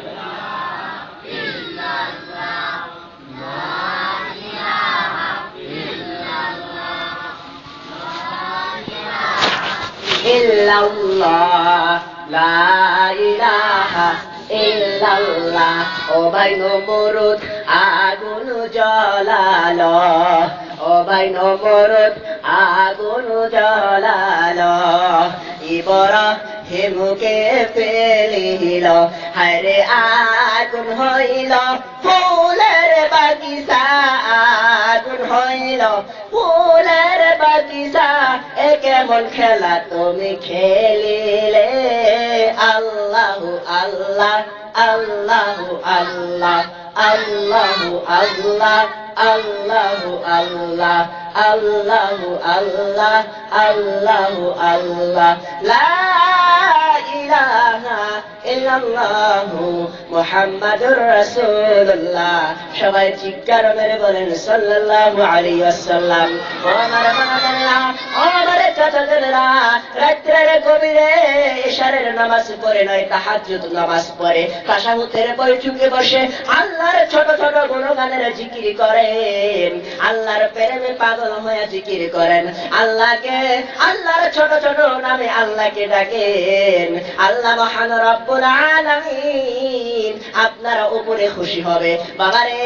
A: ইল্লাল্লাহ, লা ইলাহা ইল্লাল্লাহ। ও ভাই নমরুদ আগুন জ্বালালো, ও ভাই নমরুদ আগুন জ্বালালো, ইব্রাহিমকে ফেলিল, হায়রে আগুন হইল ফুলের বাগিচা, আগুন হইল ফুলের বাগিচা, এ কেমন খেলা তুমি খেলিলে, আল্লাহু আল্লাহ আল্লাহু আল্লাহ, আল্লাহু আল্লাহ আল্লাহু আল্লাহ, আল্লাহু আল্লাহ আল্লাহু আল্লাহ, লা ইলাহা ইল্লাল্লাহু মুহাম্মাদুর রাসূলুল্লাহ। সবাই চিৎকার মেরে বলেন সাল্লাল্লাহু আলাইহি ওয়াসাল্লাম। ও আমার বাবারা, ও আমার চাচাদেরা, রাত্রের গভীরে ইশারের নামাজ পড়ে নয়, তাহাজ্জুদ নামাজ পড়ে, তাশাহুদের বৈঠকে বসে আল্লাহর ছোট ছোট গুণগানের জিকির করেন, আল্লাহর প্রেমে পাগল হয়ে জিকির করেন, আল্লাহকে, আল্লাহর ছোট ছোট নামে আল্লাহকে ডাকেন, আল্লাহ মহান রব্বুল আলামিন আপনার উপরে খুশি হবে। বাবারে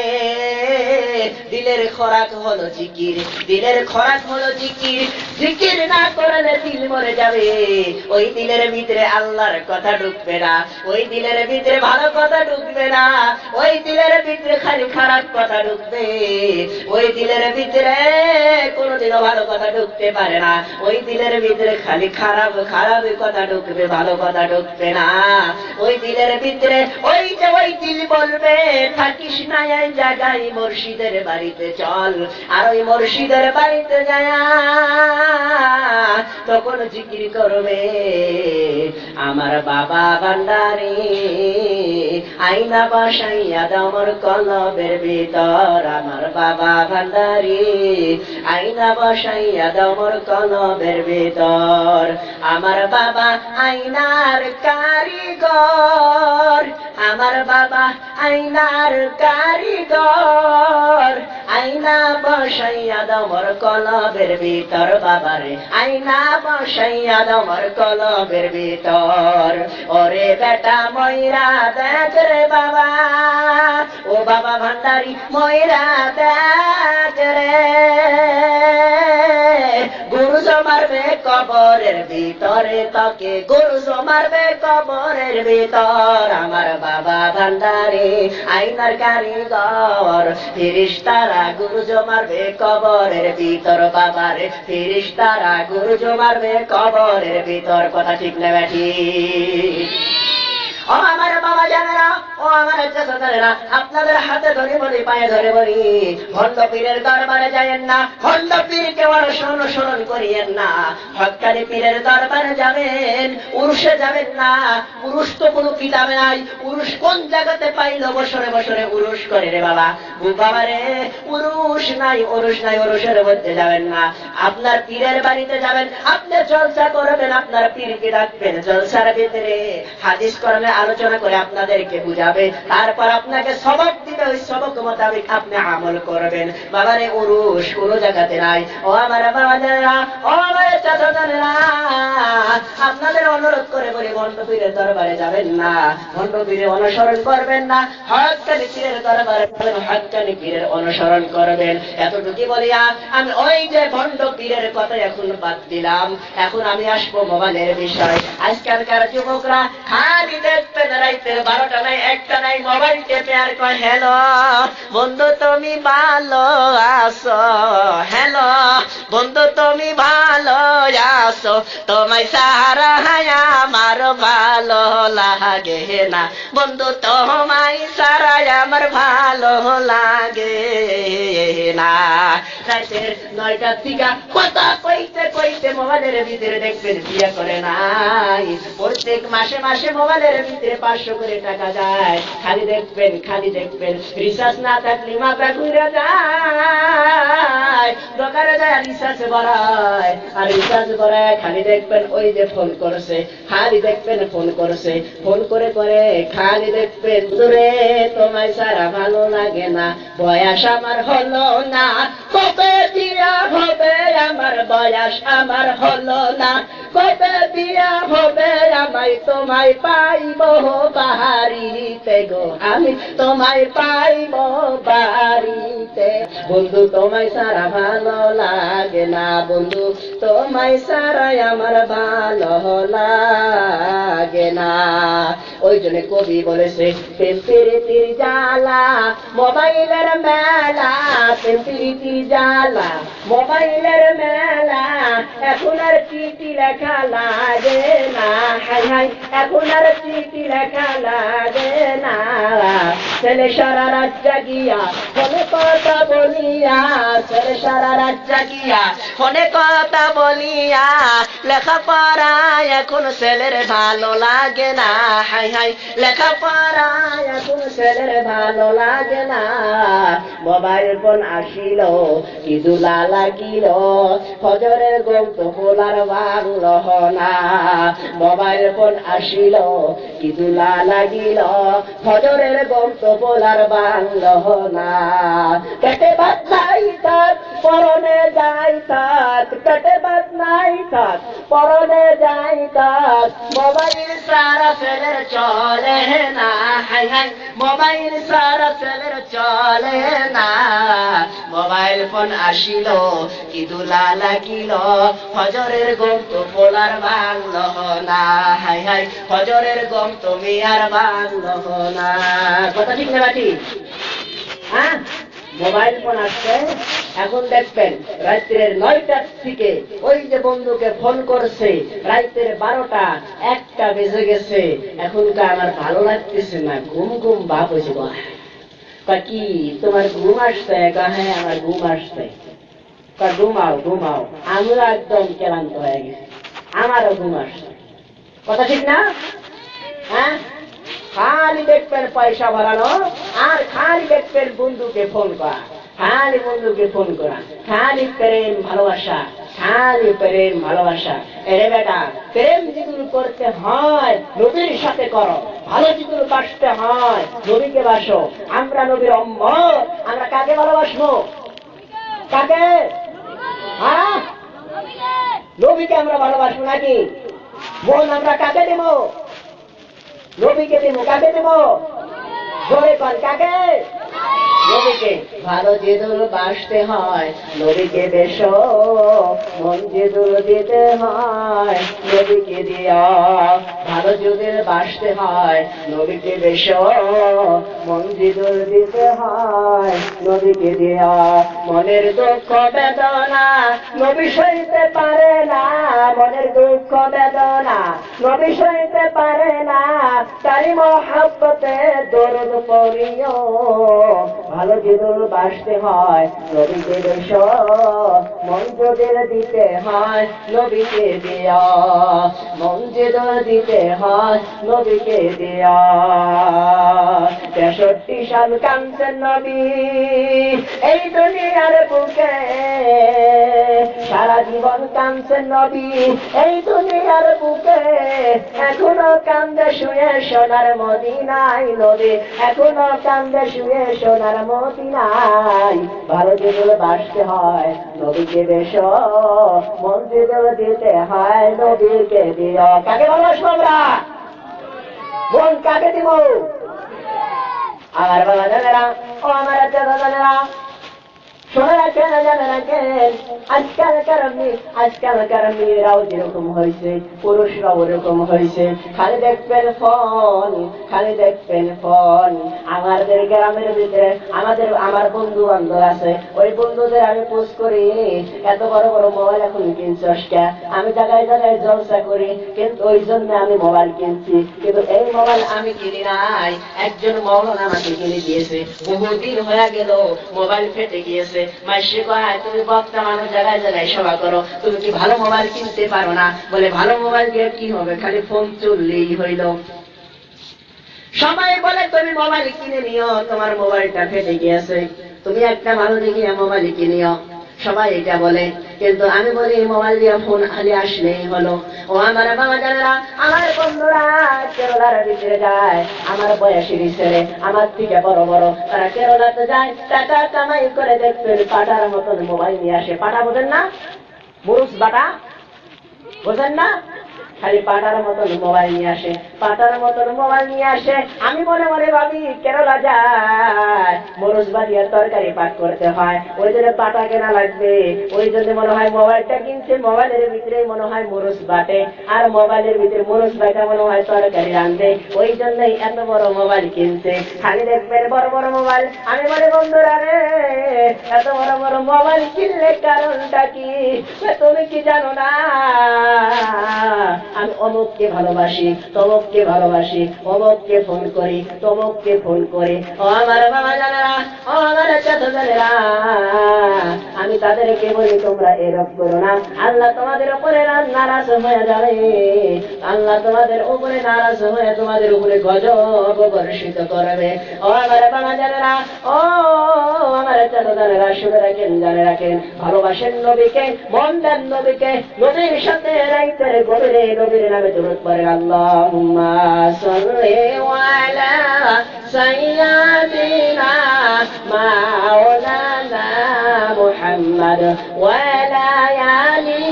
A: দিলের খোরাক হলো জিকির, দিলের খোরাক হলো জিকির। জিকির না করলে দিল মরে যাবে, ওই দিলের ভিতরে আল্লাহর কথা ঢুকবে না, ওই দিলের ভিতরে ভালো কথা ঢুকবে না, ওই দিলের ভিতরে খালি খারাপ কথা ঢুকবে। ওই দিলের ভিতরে কোনোদিনও ভালো কথা ঢুকতে পারে না, ওই দিলের ভিতরে খালি খারাপ খারাপ কথা ঢুকবে, ভালো কথা ঢুকবে না। ওই দিলের ভিতরে ওই যে ওই দিল বলবে থাকিস না এই জায়গায়, মুর্শিদের বাড়িতে চল। আর ওই মুর্শিদের বাড়িতে যায় তখন জিকির করবে আমার বাবা ভান্ডারি, আইনা বসাইয়া দাও মোর কলবের ভিতর। আমার বাবা ভান্ডারি, আইনা বসাইয়া দাও মোর কলবের ভিতর। আমার বাবা আইনার কারিগর, আমার বাবা আইনার কারিগর। আইনা বসাইয়া দাও মোর কলবের ভিতর, বাবারে আইনা বসাইয়া দাও মোর কলবের ভিতর। ওরে বেটা ময়রা দেখ রে বাবা, ও বাবা ভান্ডারি ময়রা দেখ রে, গুরু মারবে কবরের ভিতরে, তোকে গুরু মারবে কবরের ভিতর। আমার বাবা ভান্ডারি আইনার কারিগর, ফিরিস্তারা গুরু মারবে কবরের ভিতর, বাবারে ফিরিস্তারা গুরু মারবে কবরের ভিতর। কথা ঠিক না ব্যাঠি? ও আমার বাবা জানেরা, ও আমার চাচারা, আপনাদের হাতে ধরে বলি, পায়ে ধরে বলি, ভণ্ড পীরের দরবারে যাবেন না, ভণ্ড পীরকে অনুসরণ করিয়েন না। হক্কানি পীরের দরবারে যাবেন, উরুষে যাবেন না। উরুষ তো কোনো কিতাবে নাই, উরুষ কোন জায়গাতে পাইলো? বছরে বছরে উরুষ করে রে বাবা। বাবারে উরুষ নাই, উরুষ নাই, উরুষের মধ্যে যাবেন না। আপনার পীরের বাড়িতে যাবেন, আপনি জলসা করবেন, আপনার পীরকে ডাকবেন, জলসার ভিতরে হাদিস করলে আলোচনা করে আপনাদেরকে বুঝাবে, তারপর আপনাকে সবক দিবে, ওই সবক মোতাবেক আপনি আমল করবেন। বাবারে উরুষ কোন জায়গাতে নাই। ও আমার বাবা জানেরা, ও আমার চাচা জানেরা, আপনাদের অনুরোধ করে বলি ভণ্ড পীরের দরবারে যাবেন না, ভণ্ড পীরের অনুসরণ করবেন না। হক্কানি পীরের দরবারে যাবেন, হক্কানি পীরের অনুসরণ করবেন। এতটুকু বলিয়া আমি ওই যে ভণ্ড পীরের কথা এখন বাদ দিলাম। এখন আমি আসবো মোবাইলের বিষয়। আজকালকার যুবকরা খালি দেখবেন রাইতের 12টা নাই 1টা নাই মোবাইল টেপে আর কয় হ্যালো বন্ধু তুমি ভালো আছো, হ্যালো বন্ধু তুমি ভালো আছো, তোমায় সারা আমার ভালো লাগে না, বন্ধু তোমায় সারা আমার ভালো লাগে না। রাইতের 9টার দিকে কথা কইতে কইতে মোবাইলের ভিতরে দেখবেন বিয়ে করে নাই। প্রত্যেক মাসে মাসে মোবাইলের ভিতরে 500 করে টাকা যায়। খালি দেখবেন রিচার্জ না থাকলে মাথা ঘুরে যায়, দোকানে যায় রিচার্জ ভরায়, আর রিচার্জ ভরায় খালি দেখবেন ওই যে ফোন করছে, খালি দেখবেন ফোন করছে, ফোন করে করে খালি দেখবেন তোরে তোমায় সারা ভালো লাগে না, বয়স আমার হলো না, কবে বিয়া হবে আমার, বয়স আমার হলো না, কবে বিয়া হবে আমায়, তোমায় পাইব বাড়িতে গো, আমি তোমায় পাইব বাড়িতে, বন্ধু তোমায় সারা ভালো লাগে না, বন্ধু তোমায় সারা আমার ভালো লাগে না। ওই জন্য কবি বলেছে প্রেম প্রীতির জ্বালা মোবাইলের মেলা, প্রেম প্রীতির জ্বালা মোবাইলের মেলা, এখন আর চিঠি লেখা লাগে না, হাই হাই এখন আর চিঠি লেখা লাগে না, ছেলে সারা রাত জাগিয়া ফোনে কথা বলিয়া, ছেলে সারা রাত জাগিয়া ফোনে কথা বলিয়া, লেখাপড়া এখন ছেলের ভালো লাগে না, হাই হাই লেখাপড়া এখন ছেলের ভালো লাগে না, মোবাইল ফোন আসিল কি দুলা লাগিল, ফজরের ঘুম তো বলার বাংলো না, মোবাইল ফোন আসিল কি দুলা লাগিল, ফজরের ঘুম তো বলার বাংলো না, পেটে ভাত নাই তার পরনে যাই থাক পেটে ভাত নাই থাক পরনে যাই থাক মোবাইল সারা ফেলে চলে না হাই হাই মোবাইল সারা ফেলে চলে না মোবাইল ফোন আসিল কি দুলা লাগিল ফজরের ঘুম তো পোলার ভাঙল না হাই হাই ফজরের ঘুম তুমি আর ভাঙল না কথা ঠিক না বাটি হ্যাঁ মোবাইল ফোন আসছে এখন দেখবেন রাত্রের 9টার থেকে ওই যে বন্ধুকে ফোন করছে রাত্রের 12টা 1টা বেজে গেছে এখনকার আমার ভালো লাগতেছে না ঘুম ঘুম ভাব হয়েছে কি তোমার ঘুম আসছে হ্যাঁ আমার ঘুম আসছে ঘুমাও ঘুমাও আমিও একদম ক্লান্ত হয়ে গেছি আমারও ঘুম আসছে কথা ঠিক না হ্যাঁ খালি দেখবেন পয়সা ভরানো আর খালি দেখবেন বন্ধুকে ফোন করা খালি বন্ধুকে ফোন করা খালি প্রেম ভালোবাসা খালি প্রেম ভালোবাসা এরে বেটা প্রেম যেগুলো করতে হয় নবীর সাথে করো ভালো যেগুলো বাসতে হয় নবীকে বাসো আমরা নবীর উম্মত আমরা কাকে ভালোবাসবো কাকে হ্যাঁ নবীকে আমরা ভালোবাসবো নাকি বোন আমরা কাকে দেব নবীকে দেব কাকে দেব জোরে কর কাকে নবীকে ভালো যেদুল বাসতে হয় নবীকে বেশো মন যেদুল দিতে হয় নবীকে দিয়া ভালো যেদুল বাসতে হয় নবীকে বেশো মন যেদুল দিতে হয় নবীকে দিয়া মনের দুঃখ বেদনা নবী সইতে পারে না মনের দুঃখ বেদনা নবী সইতে পারে না তারি মহব্বতে দরদ পড়িও ভালো যেদুল বাসতে হয় নবীকে বেশ মন যেদুল দিতে হয় নবীকে দেয়া মন যেদুল দিতে হয় নবীকে দেয়া 63 সাল কাঁদছেন নবী এই দুনিয়ার বুকে সারা জীবন কাঁদছেন নবী এই দুনিয়ার বুকে এখনো কান্দে শুয়ে সোনার মদিনায় নবী এখনো কান্দে শুয়ে সোনার মদিনায় ভালো যেদুল বাসতে হয় নবীকে বেশ মন যেদুল দিতে হয় নবীকে দিও কাকে ভালোবাসবো আমরা বোন কাকে দিব আমার বাবা জানেরা ও আমার দাদা জানেরা শোনা রাখেন জানে রাখেন আজকালকার মেয়েরাও যেরকম হয়েছে পুরুষরাও ওরকম হয়েছে খালি দেখবেন ফোন আমাদের গ্রামের ভিতরে আমার বন্ধু বান্ধব আছে ওই বন্ধুদের আমি পোস্ট করি এত বড় বড় মোবাইল এখন কিনছস কে আমি জায়গায় জায়গায় জলসা করি কিন্তু ওই জন্য আমি মোবাইল কিনছি কিন্তু এই মোবাইল আমি কিনি নাই একজন মৌলানা আমাকে কিনে দিয়েছে বহুদিন হয়ে গেল মোবাইল ফেটে গিয়েছে মাসে কয় তুমি বক্তা মানুষ জায়গায় জায়গায় সভা করো তুমি কি ভালো মোবাইল কিনতে পারো না বলে ভালো মোবাইল দিয়ে কি হবে খালি ফোন চললেই হইল সবাই বলে তুমি মোবাইল কিনে নিও তোমার মোবাইলটা ফেটে গিয়েছে তুমি একটা ভালো দেখিয়ে মোবাইল কিনিও সবাই এটা বলে কিন্তু আমি বলি মোবাইল দিয়ে ফোন খালি আসলেই হলো ও আমার বাবা জানেরা আমার বন্ধুরা কেরলার ভিতরে যায় আমার বয়সী ছেলে আমার থেকে বড় বড় তারা কেরলাতে যায় টাকা কামাই করে দেখবেন পাটার মতন মোবাইল নিয়ে আসে পাটা বোঝেন না মুরুষ বাটা বোঝেন না খালি পাটার মতন মোবাইল নিয়ে আসে পাটার মতন মোবাইল নিয়ে আসে আমি মনে মনে ভাবি কেরলা যায় মরুচ বাড়িয়ে তরকারি পাক করতে হয় ওই জন্য পাটা কেনা লাগবে ওই জন্য মনে হয় মোবাইলটা কিনছে মোবাইলের ভিতরে মনে হয় মরুচ বাটে আর মোবাইলের ভিতরে মরুচ বাটা মনে হয় তরকারি রাঁধবে ওই জন্যই এত বড় মোবাইল কিনছে খালি দেখবেন বড় বড় মোবাইল আমি বলে বন্ধুরা রে এত বড় বড় মোবাইল কিনলে কারণটা কি তুমি কি জানো না আমি অমুককে ভালোবাসি তমুককে ভালোবাসি অমুককে ফোন করি তমুককে ফোন করি ও আমার বাবা জানেরা ও আমার চাচা জানেরা আমি তাদেরকে বলি তোমরা এরকম করো না আল্লাহ তোমাদের উপরে নারাজ হয়ে যাবে আল্লাহ তোমাদের উপরে নারাজ হয়ে তোমাদের উপরে গজব বর্ষিত করবে ও আমার বাবা জানেরা ও আমার চাচা জানেরা শুনে রাখেন জানে রাখেন ভালোবাসেন নবীকে মন দেন নবীকে নবীর সাথে রাইতের গভীরে নবীর নামে দরুদ পড়েন আল্লাহুম্মা সাল্লি আলা সাইয়্যিদিনা মাওলানা মুহাম্মদ মুহাম্মদ ওয়া লা আলি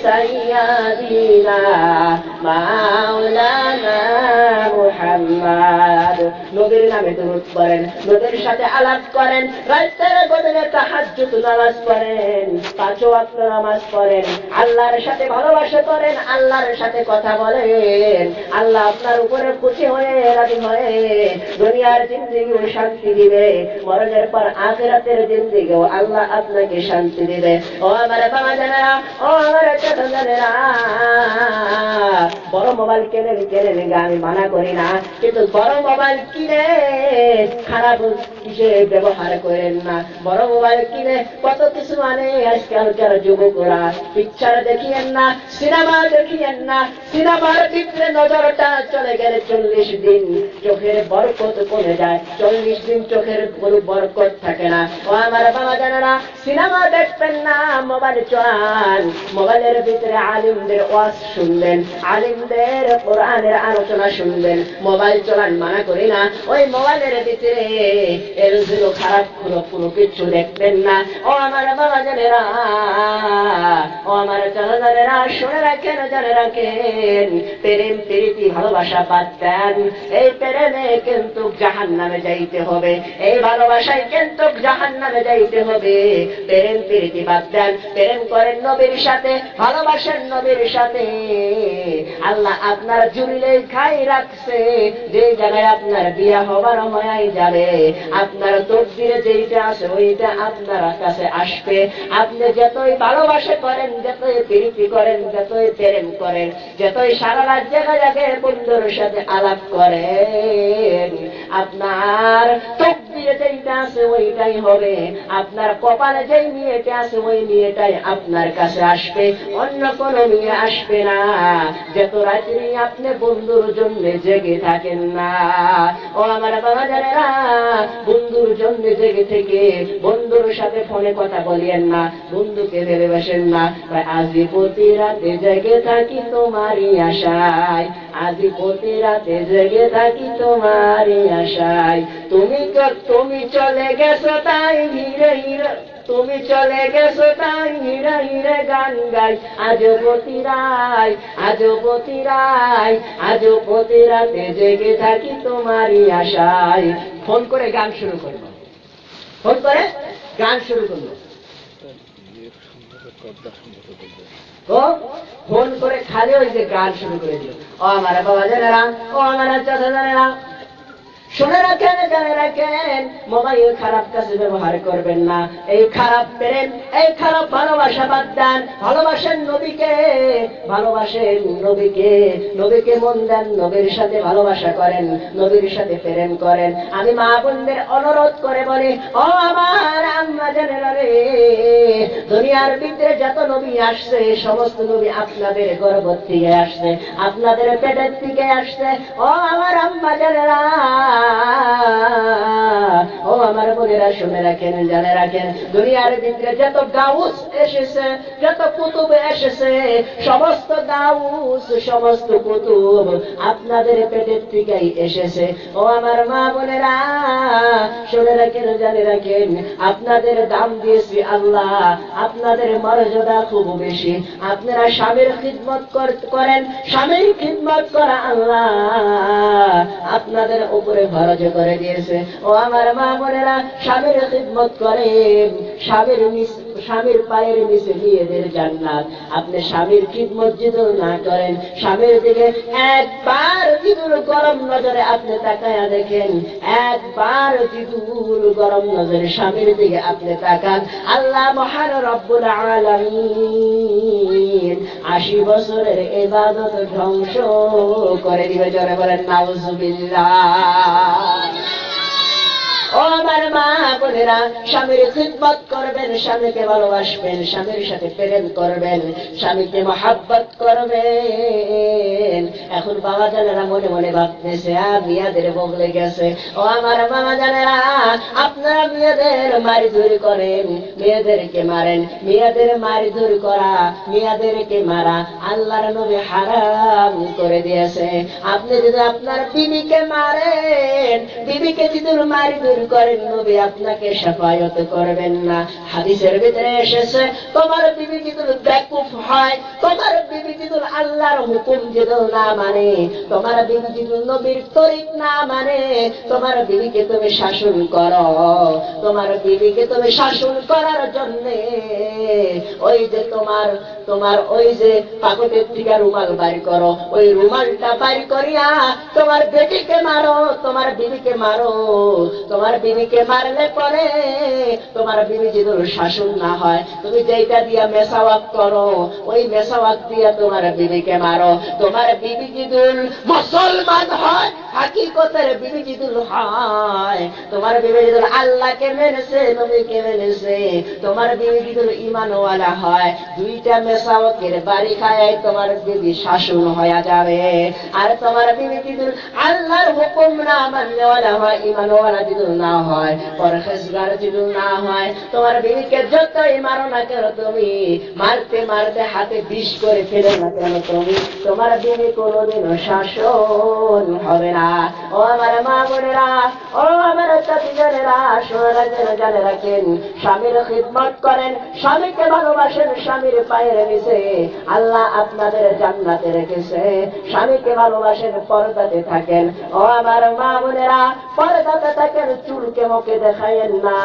A: সাইয়্যিদিনা মাওলানা মুহাম্মদ। নবীর নামে দরুদ পড়েন, নবীর সাথে আলাপ করেন, রাতের গভীরে তাহাজ্জুদ নামাজ পড়েন, 5 ওয়াক্ত নামাজ পড়েন, আল্লাহর সাথে ভালোবাসা করেন, আল্লাহর সাথে কথা বলেন। আল্লাহ আপনার উপরে খুশি হয়ে রাজি হয়ে দুনিয়ার জিন্দেগিও শান্তি দিবে, মরণের পর আখিরাতের জিন্দেগিও আল্লাহ আপনাকে শান্তি দিবে। ও আমার বাবা জানেরা, ও আমার চাচা জানেরা, বড় মোবাইল কেনেন আমি মানা করি না, কিন্তু বড় মোবাইল কিনে খারাপ হিসেবে ব্যবহার করেন না। বড় মোবাইল কিনে কত কিছু মানে আজকালকার যুবকরা পিকচার দেখিয়েন না, সিনেমা দেখিয়েন না, সিনেমার ভিতরে নজরটা চলে গেলে 40 দিন চোখের বরকত কমে যায়, 40 দিন চোখের কোনো বরকত থাকে না। ও আমার বাবা জানেরা, সিনেমা দেখবেন না, মোবাইল চলান, মোবাইলের ভিতরে আলিমদের ওয়াজ শুনবেন, আলিমদের কোরআনের আলোচনা শুনবেন। মোবাইল চলান মানা করি না, ওই মোবাইলের ভিতরে এর জন্য খারাপ কোনো কিছু দেখবেন না। ও আমার বাবা জানেরা, ও আমার চাচা জানেরা, শুনে রাখেন, জানে রাখেন, প্রেম প্রীতি ভালোবাসা বাদ দেন। এই প্রেমে কিন্তু জাহান্নামে যাইতে হবে, এই ভালোবাসায় কিন্তু জাহান্নামে যাইতে হবে। প্রেম প্রীতি বাদ দেন, প্রেম করেন নবীর সাথে, ভালোবাসেন নবীর সাথে। আল্লাহ আপনার জুড়িলে খাই রাখছে, যে জায়গায় আপনার বিয়া হবার হয়ে যাবে, আপনার তকদিরে যেইটা আছে ওইটা আপনার কাছে আসবে। আপনি যতই ভালোবাসা করেন, যতই প্রীতি করেন, যতই প্রেম করেন, যতই সারা রাত জায়গায় বন্ধুর সাথে আলাপ করেন, আপনার তকদিরে যেইটা আছে ওইটাই হবে, আপনার কপালে যেই মেয়েটা আছে ওই মেয়েটাই আপনার কাছে আসবে, অন্য কোনো মেয়ে আসবে না। যত রাত্রি আপনি বন্ধুর জন্য জেগে থাকেন না, ও আমার বাবা জানেরা, বন্ধুর জন্য জেগে থেকে বন্ধুর সাথে ফোনে কথা বলিয়েন না, বন্ধুকে ভেবেবেসেন না। আজি প্রতি রাতে জেগে থাকি তোমারই আশায়, আজি প্রতি রাতে জেগে থাকি তোমারই আশায়। তুমি চলে গেছো তাই হিরে হিরে, তুমি চলে গেছো তাই হিরে হিরে গান গাই, আজও প্রতি রায়, আজও প্রতি রায়, আজও প্রতি রাতে জেগে থাকি তোমারই আশায়। ফোন করে গান শুরু করবো, ফোন করে গান শুরু করবো, ফোন করে খালি ওই যে গান শুরু করে দিল। ও আমার বাবা জানেরা, ও আমার চাচা জানেরা, শুনে রাখেন, জানে রাখেন, মোবাইল খারাপ কাজে ব্যবহার করবেন না। এই খারাপ প্রেম, এই খারাপ ভালোবাসা বাদ দেন, ভালোবাসেন নবীকে, ভালোবাসেন নবীকে, নবীকে মন দেন, নবীর সাথে ভালোবাসা করেন, নবীর সাথে প্রেম করেন। আমি মা বোনদের অনুরোধ করে বলি, ও আমার আম্মা জানেরা রে, দুনিয়ার ভিতরে যত নবী আসছে সমস্ত নবী আপনাদের গর্ভ থেকে আসছে, আপনাদের পেটের থেকে আসছে। ও আমার আম্মা জানেরা, ও আমার বোনেরা, শুনে রাখেন, জানে রাখেন, দুনিয়ার ভিতরে যত গাউস এসেছে, যত কুতুব এসেছে, সমস্ত গাউস, সমস্ত কুতুব আপনাদের পেটের থেকেই এসেছে। ও আমার মা বোনেরা, শুনে রাখেন, জানে রাখেন, আপনাদের দাম দিয়েছি আল্লাহ, আপনাদের মর্যাদা খুব বেশি। আপনারা স্বামীর খিদমত করেন, স্বামীর খিদমত করা আল্লাহ আপনাদের উপরে ফরজ করে দিয়েছে। ও আমার মা বোনেরা, স্বামীর খিদমত করেন, স্বামীর পায়ের নিচে মেয়েদের জান্নাত। আপনি স্বামীর খিদমত যদি না করেন, স্বামীর দিকে একবার জিদুর গরম নজরে আপনি তাকায়া দেখেন, একবার জিদুর গরম নজরে স্বামীর দিকে আপনি তাকান, আল্লাহ মহান রব্বুল আলামিন 80 বছরের ইবাদত ধ্বংস করে দিবে। জোরে বলেন নাউজুবিল্লাহ। ও আমার মা বোনেরা, স্বামীর খিদমত করবেন, স্বামীকে ভালোবাসবেন, স্বামীর সাথে প্রেম করবেন, স্বামীকে মহাব্বত করবেন। এখন বাবা জানেরা মনে মনে ভাবতেছে মেয়েদের বগলে গেছে। ও আমার বাবা জানেরা, আপনারা মেয়েদের মারি ধরি করেন, মেয়েদেরকে মারেন। মেয়েদের মারি ধরি করা, মেয়েদেরকে মারা আল্লাহর নবী হারাম করে দিয়েছে। আপনি যদি আপনার বিবিকে মারেন, বিবিকে যদি মারি ধরি করেন, নবী আপনাকে শাফায়াত করবেন না। হাদিসের ভিতরে এসেছে, তোমার বিবি যদি বেকুফ হয়, তোমার বিবি যদি আল্লাহর হুকুম যদি না মানে, তোমার বিবি যদি নবীর তরিক না মানে, তোমার বিবিকে তুমি শাসন করো। তোমার বিবিকে তুমি শাসন করার জন্য ওই যে তোমার ওই যে পাকটের থেকে রুমাল বাইর করো, ওই রুমালটা বাইর করিয়া তোমার বেটিকে মারো, তোমার বিবিকে মারো। তোমার বিবিকে মারলে পরে তোমার বিবি যদি শাসন না হয়, তুমি যেটা দিয়া মেসাওয়াক করো, ওই মেসাওয়াক দিয়া তোমার বিবিকে মারো। তোমার বিবি যদি মুসলমান হয়, হাকিকতের বিবি যদি হয়, তোমার বিবি যদি আল্লাহকে মেনেছে, নবীকে মেনেছে, তোমার বিবি যদি ঈমানওয়ালা হয়, দুইটা মেসাওয়াকের বাড়ি খায় তোমার বিবি শাসন হয়ে যাবে। আর তোমার বিবি যদি আল্লাহর হুকুম না মাননেওয়ালা হয়, ঈমানওয়ালা যদি না হয়, পরহেজগার যদি না হয়, তোমার বিবিকে যতই মারো না কেন, তুমি মারতে মারতে হাতে বিষ করে ফেলে না কেন, তুমি তোমার বিবি কোনোদিনও শাসন হবে না। ও আমার মা বোনেরা, ও আমার চাচি জানেরা, সোনারা যেন জানে রাখেন, স্বামীর খিদমত করেন, স্বামীকে ভালোবাসেন, স্বামীর পায়ের নিচে আল্লাহ আপনাদের জান্নাতে রেখেছে। স্বামীকে ভালোবাসেন, পর্দাতে থাকেন। ও আমার মা বোনেরা, পর্দাতে থাকেন, চুলকে মুখে দেখায়েন না।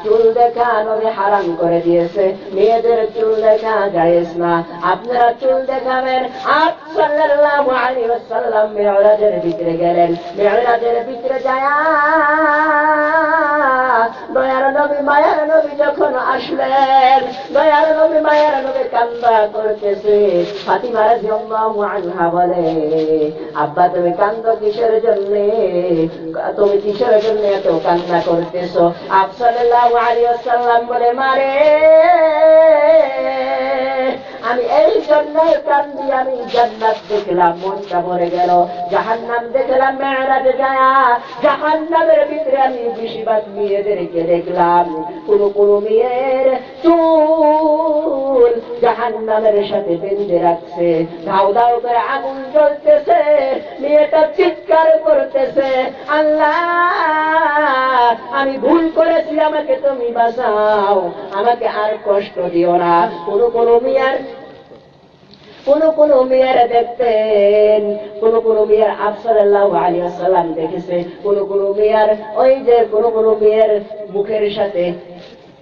A: চুল দেখা নবী হারাম করে দিয়েছে, মেয়েদের চুল দেখা জায়েজ না। আপনারা চুল দেখাবেন। আপ সাল্লাল্লাহু আলাইহি ওয়াসাল্লাম মিরাজের ভিতরে গেলেন, মিরাজের ভিতরে যায় দয়ার নবী মায়ার নবী যখন আসলেন, দয়ার নবী মায়ার নবী কান্না করতেছে। ফাতিমা রাদিয়াল্লাহু আনহা বলে, আব্বা তুমি কান্দো কিসের জন্য? তুমি কিসের জন্য এত কান্না করতেছো? আপ সাল্লাল্লাহু আলাইহি ওয়াসাল্লাম বলে, মারে আমি এই জন্যই কান্দি, আমি জান্নাত দেখলাম মনটা ভরে গেল, জাহান্নাম দেখলাম মেরাজে যায়, জাহান্নামের ভিতরে আমি বেশিরভাগ মেয়েদেরকে দেখলাম, কোন কোন মেয়ের চুল জাহান্নামের সাথে বেঁধে রাখছে, ধাউ ধাউ করে আগুন জ্বলতেছে, মেয়েটা চিৎকার করতেছে, আল্লাহ আমি ভুল করেছি, আমাকে তুমি বাঁচাও, আমাকে আর কষ্ট দিও না। কোন মেয়েরা দেখতেন, কোন মেয়ের আপ সাল্লাল্লাহু আলাইহি ওয়াসাল্লাম দেখেছে, কোন মেয়ের ওই যে কোন মেয়ের মুখের সাথে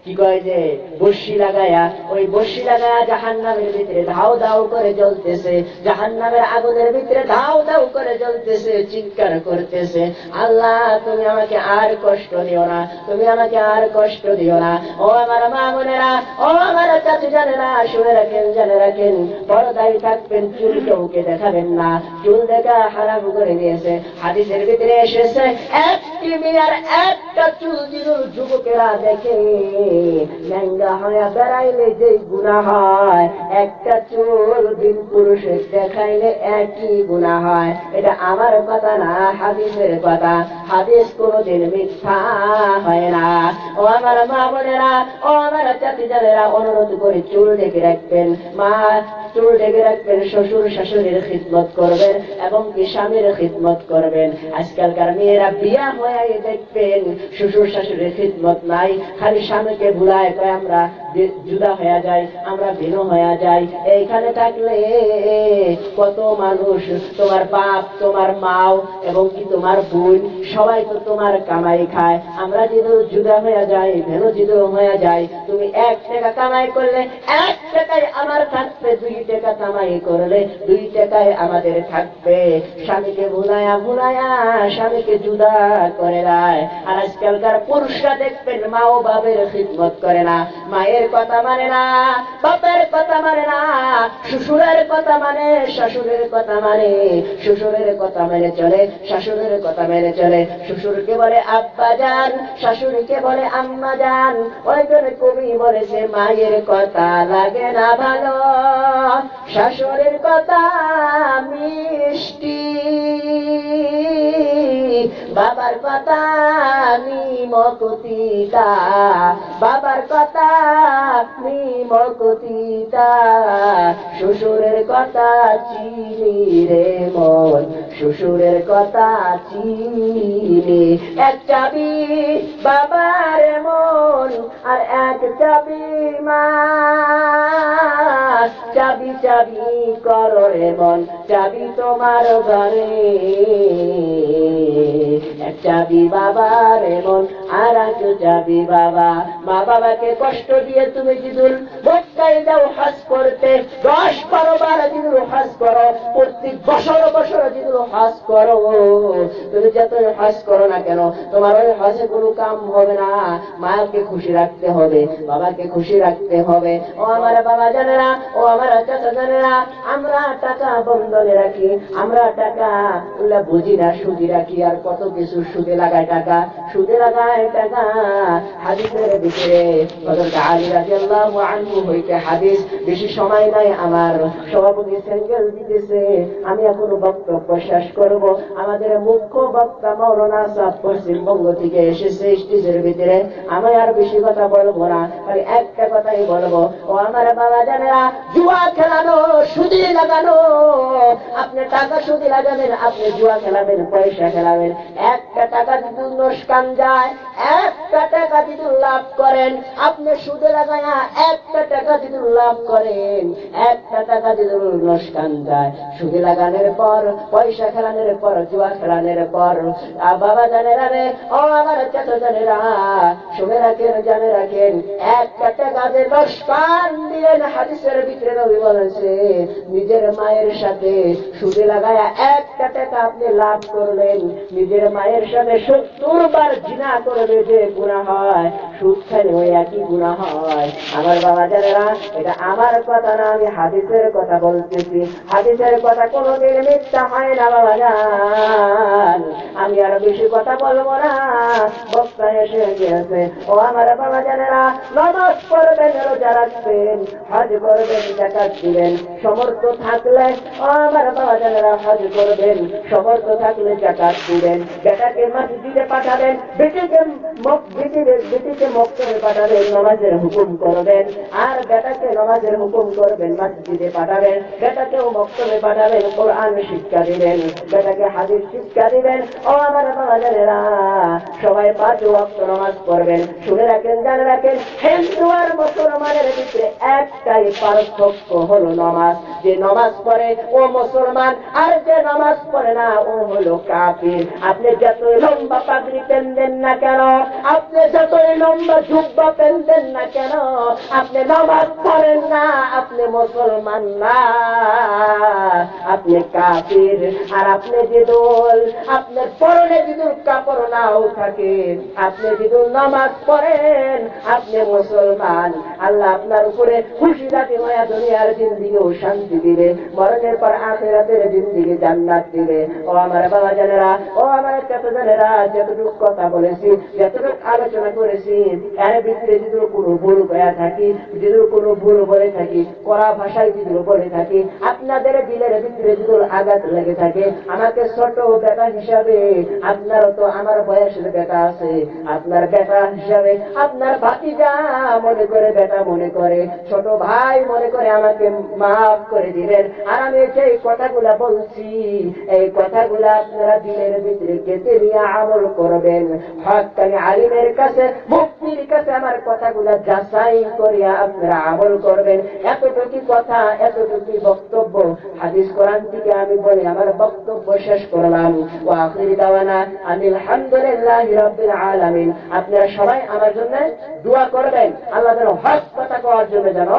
A: কি কয় যে বর্ষি লাগায়া, ওই বর্ষি লাগায়া জাহান্নামের ভিতরে ধাউ ধাউ করে জ্বলতেছে, জাহান্নামের আগুনের ভিতরে ধাউ ধাউ করে জ্বলতেছে, চিৎকার করতেছে, আল্লাহ তুমি আমাকে আর কষ্ট দিও না, তুমি আমাকে আর কষ্ট দিও না। ও আমার মা বোনেরা, ও আমার চাচি জানেরা, শুনে রাখেন, জেনে রাখেন, পর্দায় থাকবেন, চুল কাউকে দেখাবেন না, চুল দেখা হারাম করে দিয়েছে। হাদিসের ভিতরে এসেছে, একটি মেয়ের একটা চুল যদি যুবকেরা দেখে ল্যাঙ্গা হয়ে বেড়াইলে যে গুনাহ হয়, একটা চুল দিন পুরুষের দেখাইলে একই গুনাহ হয়। এটা আমার কথা না, হাদিসের কথা। হাদিস কোনদিন মিথ্যা হয় না। ও আমার মা বোনেরা, ও আমার চাচি জানেরা, অনুরোধ করে চুল ঢেকে রাখবেন, মা চুল ঢেকে রাখবেন, শ্বশুর শাশুড়ির খিদমত করবেন এবং কি স্বামীর খিদমত করবেন। আজকালকার মেয়েরা বিয়া হয়ে দেখবেন শ্বশুর শাশুড়ির খিদমত নাই, খালি স্বামীকে ভুলায় কয় আমরা জুদা হয়ে যাই, আমরা ভিন্ন হয়ে যাই। এইখানে থাকলে কত মানুষ, তোমার বাপ, তোমার মাও এবং কি তোমার বোন, সবাই তো তোমার কামাই খায়। আমরা যদি জুদা হয়ে যাই, ভিন্ন যদি হয়ে যাই, তুমি 1 টাকা কামাই করলে 1 টাকায় আমার থাকবে, 2 টাকা কামাই করলে 2 টাকায় আমাদের থাকবে। স্বামীকে ভুলায়া ভুলায়া স্বামীকে জুদা করে দেয়। আর আজকালকার পুরুষরা দেখবেন মা ও বাবের খিদমত করে না, মায়ের কথা মানে না, বাপের কথা মানে না, শ্বশুরের কথা মানে, শাশুড়ের কথা মানে, শ্বশুরের কথা মেনে চলে, শাশুড়ের কথা মেনে চলে। শ্বশুরকে বলে আব্বা জান, শাশুড়িকে বলে আম্মা জান। ওই জন্য কবি বলেছে, মায়ের কথা লাগে না ভালো, শাশুড়ির কথা মিষ্টি। বাবার কথা নিমকতিতা, বাবার কথা নিমকতিতা, শ্বশুরের কথা চিনি রে মন, শ্বশুরের কথা চিনি। এক চাবি বাবার মন আর এক চাবি মা, চাবি চাবি করো রে মন, চাবি তোমার ঘরে। এক চাবি বাবার মন আর এক চাবি বাবা। মা বাবাকে কষ্ট দিয়ে তুমি জিদুল মক্কায় যাও হজ করতে, 10-12 বার জিদুল হজ করো, প্রত্যেক বছর বছর জিদুল হজ করো। তুমি যতই হজ করো না কেন তোমার ওই হজে কোনো কাম হবে না। মাকে খুশি রাখতে হবে, বাবাকে খুশি রাখতে হবে। ও আমার বাবা জানেরা, ও আমার চাচা জানেরা, আমরা টাকা বন্ধনে রাখি, আমরা টাকা বুঝি না, সুদি রাখি, আর কত কিছু সুদে লাগায় টাকা, সুদে লাগায় টাকা। হাদিসের ভিতরে হযরত আলী রাদিয়াল্লাহু আনহু হইতে হাদিস, বেশি সময় নাই, আমার সভাপতি সেঙ্গেল দিতেছে, আমি এখন বক্তব্য শেষ করব। আমাদের মুখ্য বক্তা মাওলানা সাহেব পশ্চিমবঙ্গ থেকে এসেছে স্টেজের ভিতরে, আমি আর বেশি কথা বলবো না, খালি একটা কথাই বলবো। ও আমার বাবা জানেরা, জুয়া খেলানো, সুদি লাগানো, আপনি টাকা সুদি লাগাবেন, আপনি জুয়া খেলাবেন, পয়সা খেলাবেন, একটা টাকা যদি লোকসান যায়, একটা টাকা যদি লাভ করেন, আপনি সুদে লাগায়া একটা টাকা যদি লাভ করেন, একটা টাকা যদি লোকসান যায়, সুদে লাগানোর পর, পয়সা খেলানোর পর, জুয়া খেলানোর পর, বাবা জানেরা রে, ও আমার চাচা জানেরা, শুনে রাখেন, জানে রাখেন, একটা টাকা যে লোকসান দিলেন, হাদিসের ভিতরে নবী বলেছে, নিজের মায়ের সাথে সুদে লাগায়া একটা টাকা আপনি লাভ করলেন, নিজের মায়ের সাথে 70 বার জিনা করলে যে গুনাহ হয়, সুদ খাইলে ওই একই গুনাহ হয়। আমার বাবা জানেরা, এটা আমার কথা না, আমি হাদিসের কথা বলতেছি, হাদিসের কথা কোনোদিন মিথ্যা হয় না বাবা জান। আমি আর বেশি কথা বলবো না, বক্তা এসে গিয়েছে। ও আমার বাবা জানেরা, নামাজ পড়বেন, রোজা রাখবেন, হজ করবেন, যাকাত দিবেন, সমর্থ থাকলে, ও আমার বাবা জানেরা, হজ করবেন, সমর্থ থাকলে যাকাত দিবেন, বেটাকে মসজিদে পাঠাবেন, বেটিকে মক্তবে পাঠাবেন, নামাজের হুকুম করবেন, আর বেটাকে নামাজের হুকুম করবেন, মসজিদে পাঠাবেন, বেটাকেও মক্তবে পাঠাবেন, কোরআন শিক্ষা দিবেন, বেটাকে হাদিস শিক্ষা দিবেন। ও আমার বাবা জানেরা, সবাই 5 ওয়াক্ত নামাজ পড়বেন। শুনে রাখেন, জানে রাখেন, হিন্দু আর মুসলমানের ভিতরে একটাই পার্থক্য হলো নামাজ। যে নামাজ পড়ে ও মুসলমান, আর যে নামাজ পড়ে না ও হলো কাফির। আপনি যতই লম্বা পাগড়ি পেনবেন না কেন, আপনি যতই লম্বা জুব্বা পেনবেন না কেন, আপনি নামাজ পড়েন না, আপনি মুসলমান না, আপনি কাফির। আর আপনি যেদুল, আপনার পরনে যেদুল কাপড় নাও থাকে, আপনি যেদুল নামাজ পড়েন, আপনি মুসলমান। আল্লাহ আপনার উপরে খুশি রাখে, মায়া দুনিয়ার জিন্দিগিও শান্তি দিবে, মরণের পর আখিরাতের জিন্দিগি জান্নাত দিবে। ও আমার বাবা জানেরা, ও আমার চাচা জানেরা, যতটুকু কথা বলেছি, যতটুকু আলোচনা করেছি, এর ভিতরে যদি কোনো ভুল হয়ে থাকি, যদি কোনো ভুল বলে থাকি, কড়া ভাষায় যদি বলে থাকি, আপনাদের দিলের ভিতরে যদি আঘাত লেগে থাকে, আমাকে ছোট বেটা হিসাবে, আপনারও তো আমার বয়সের বেটা আছে, আপনার বেটা হিসাবে, আপনার ভাতিজা মনে করে, বেটা মনে করে, ছোট ভাই মনে করে আমাকে মাফ করে দিবেন। আর আমি যে কথাগুলা বলছি, এই কথাগুলা আপনারা দিলের ভিতরে গেঁথে নিয়ে আমল করবেন। হক্কানি আলিমের কাছে, মুফতির কাছে আমার কথাগুলা যাচাই করিয়া আপনারা আমল করবেন। এতটুকু কথা, এতটুকু বক্তব্য হাদিস কোরআন থেকে আমি বলে আমার বক্তব্য শেষ করলাম। ওয়া আখির দাওয়ানা আনিল হামদুলিল্লাহি রাব্বিল আলামিন। আপনারা সবাই আমার জন্য দোয়া করবেন, আল্লাহ যেন হক কথা কওয়ার জন্য যেন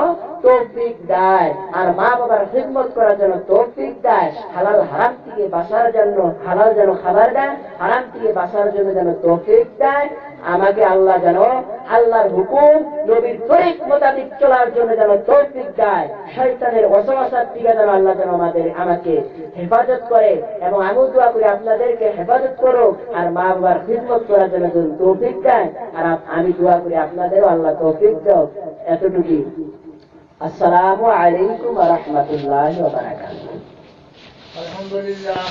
A: তৌফিক দেয়, আর মা বাবার খিদমত করার জন্য তৌফিক দেয়, হালাল হারাম থেকে বাঁচার জন্য, হালাল যেন খাবার দেয়, হারাম থেকে বাঁচার জন্য যেন তৌফিক দেয়। আমাকে আল্লাহ যেন আল্লাহর হুকুম, নবীর তরিক মোতাবেক চলার জন্য যেন তৌফিক দেয়। শয়তানের ওয়াসওয়াসার থেকে যেন আল্লাহ যেন আমাকে হেফাজত করে, এবং আমি দোয়া করি আপনাদেরকে হেফাজত করো, আর মা বাবার খিদমত করার জন্য যেন তৌফিক দেয়। আর আমি দোয়া করি আপনাদেরও আল্লাহ তৌফিক দাও। এতটুকুই। আসসালামু আলাইকুম ওয়া রাহমাতুল্লাহি ওয়া বারাকাতুহু।
B: আলহামদুলিল্লাহ।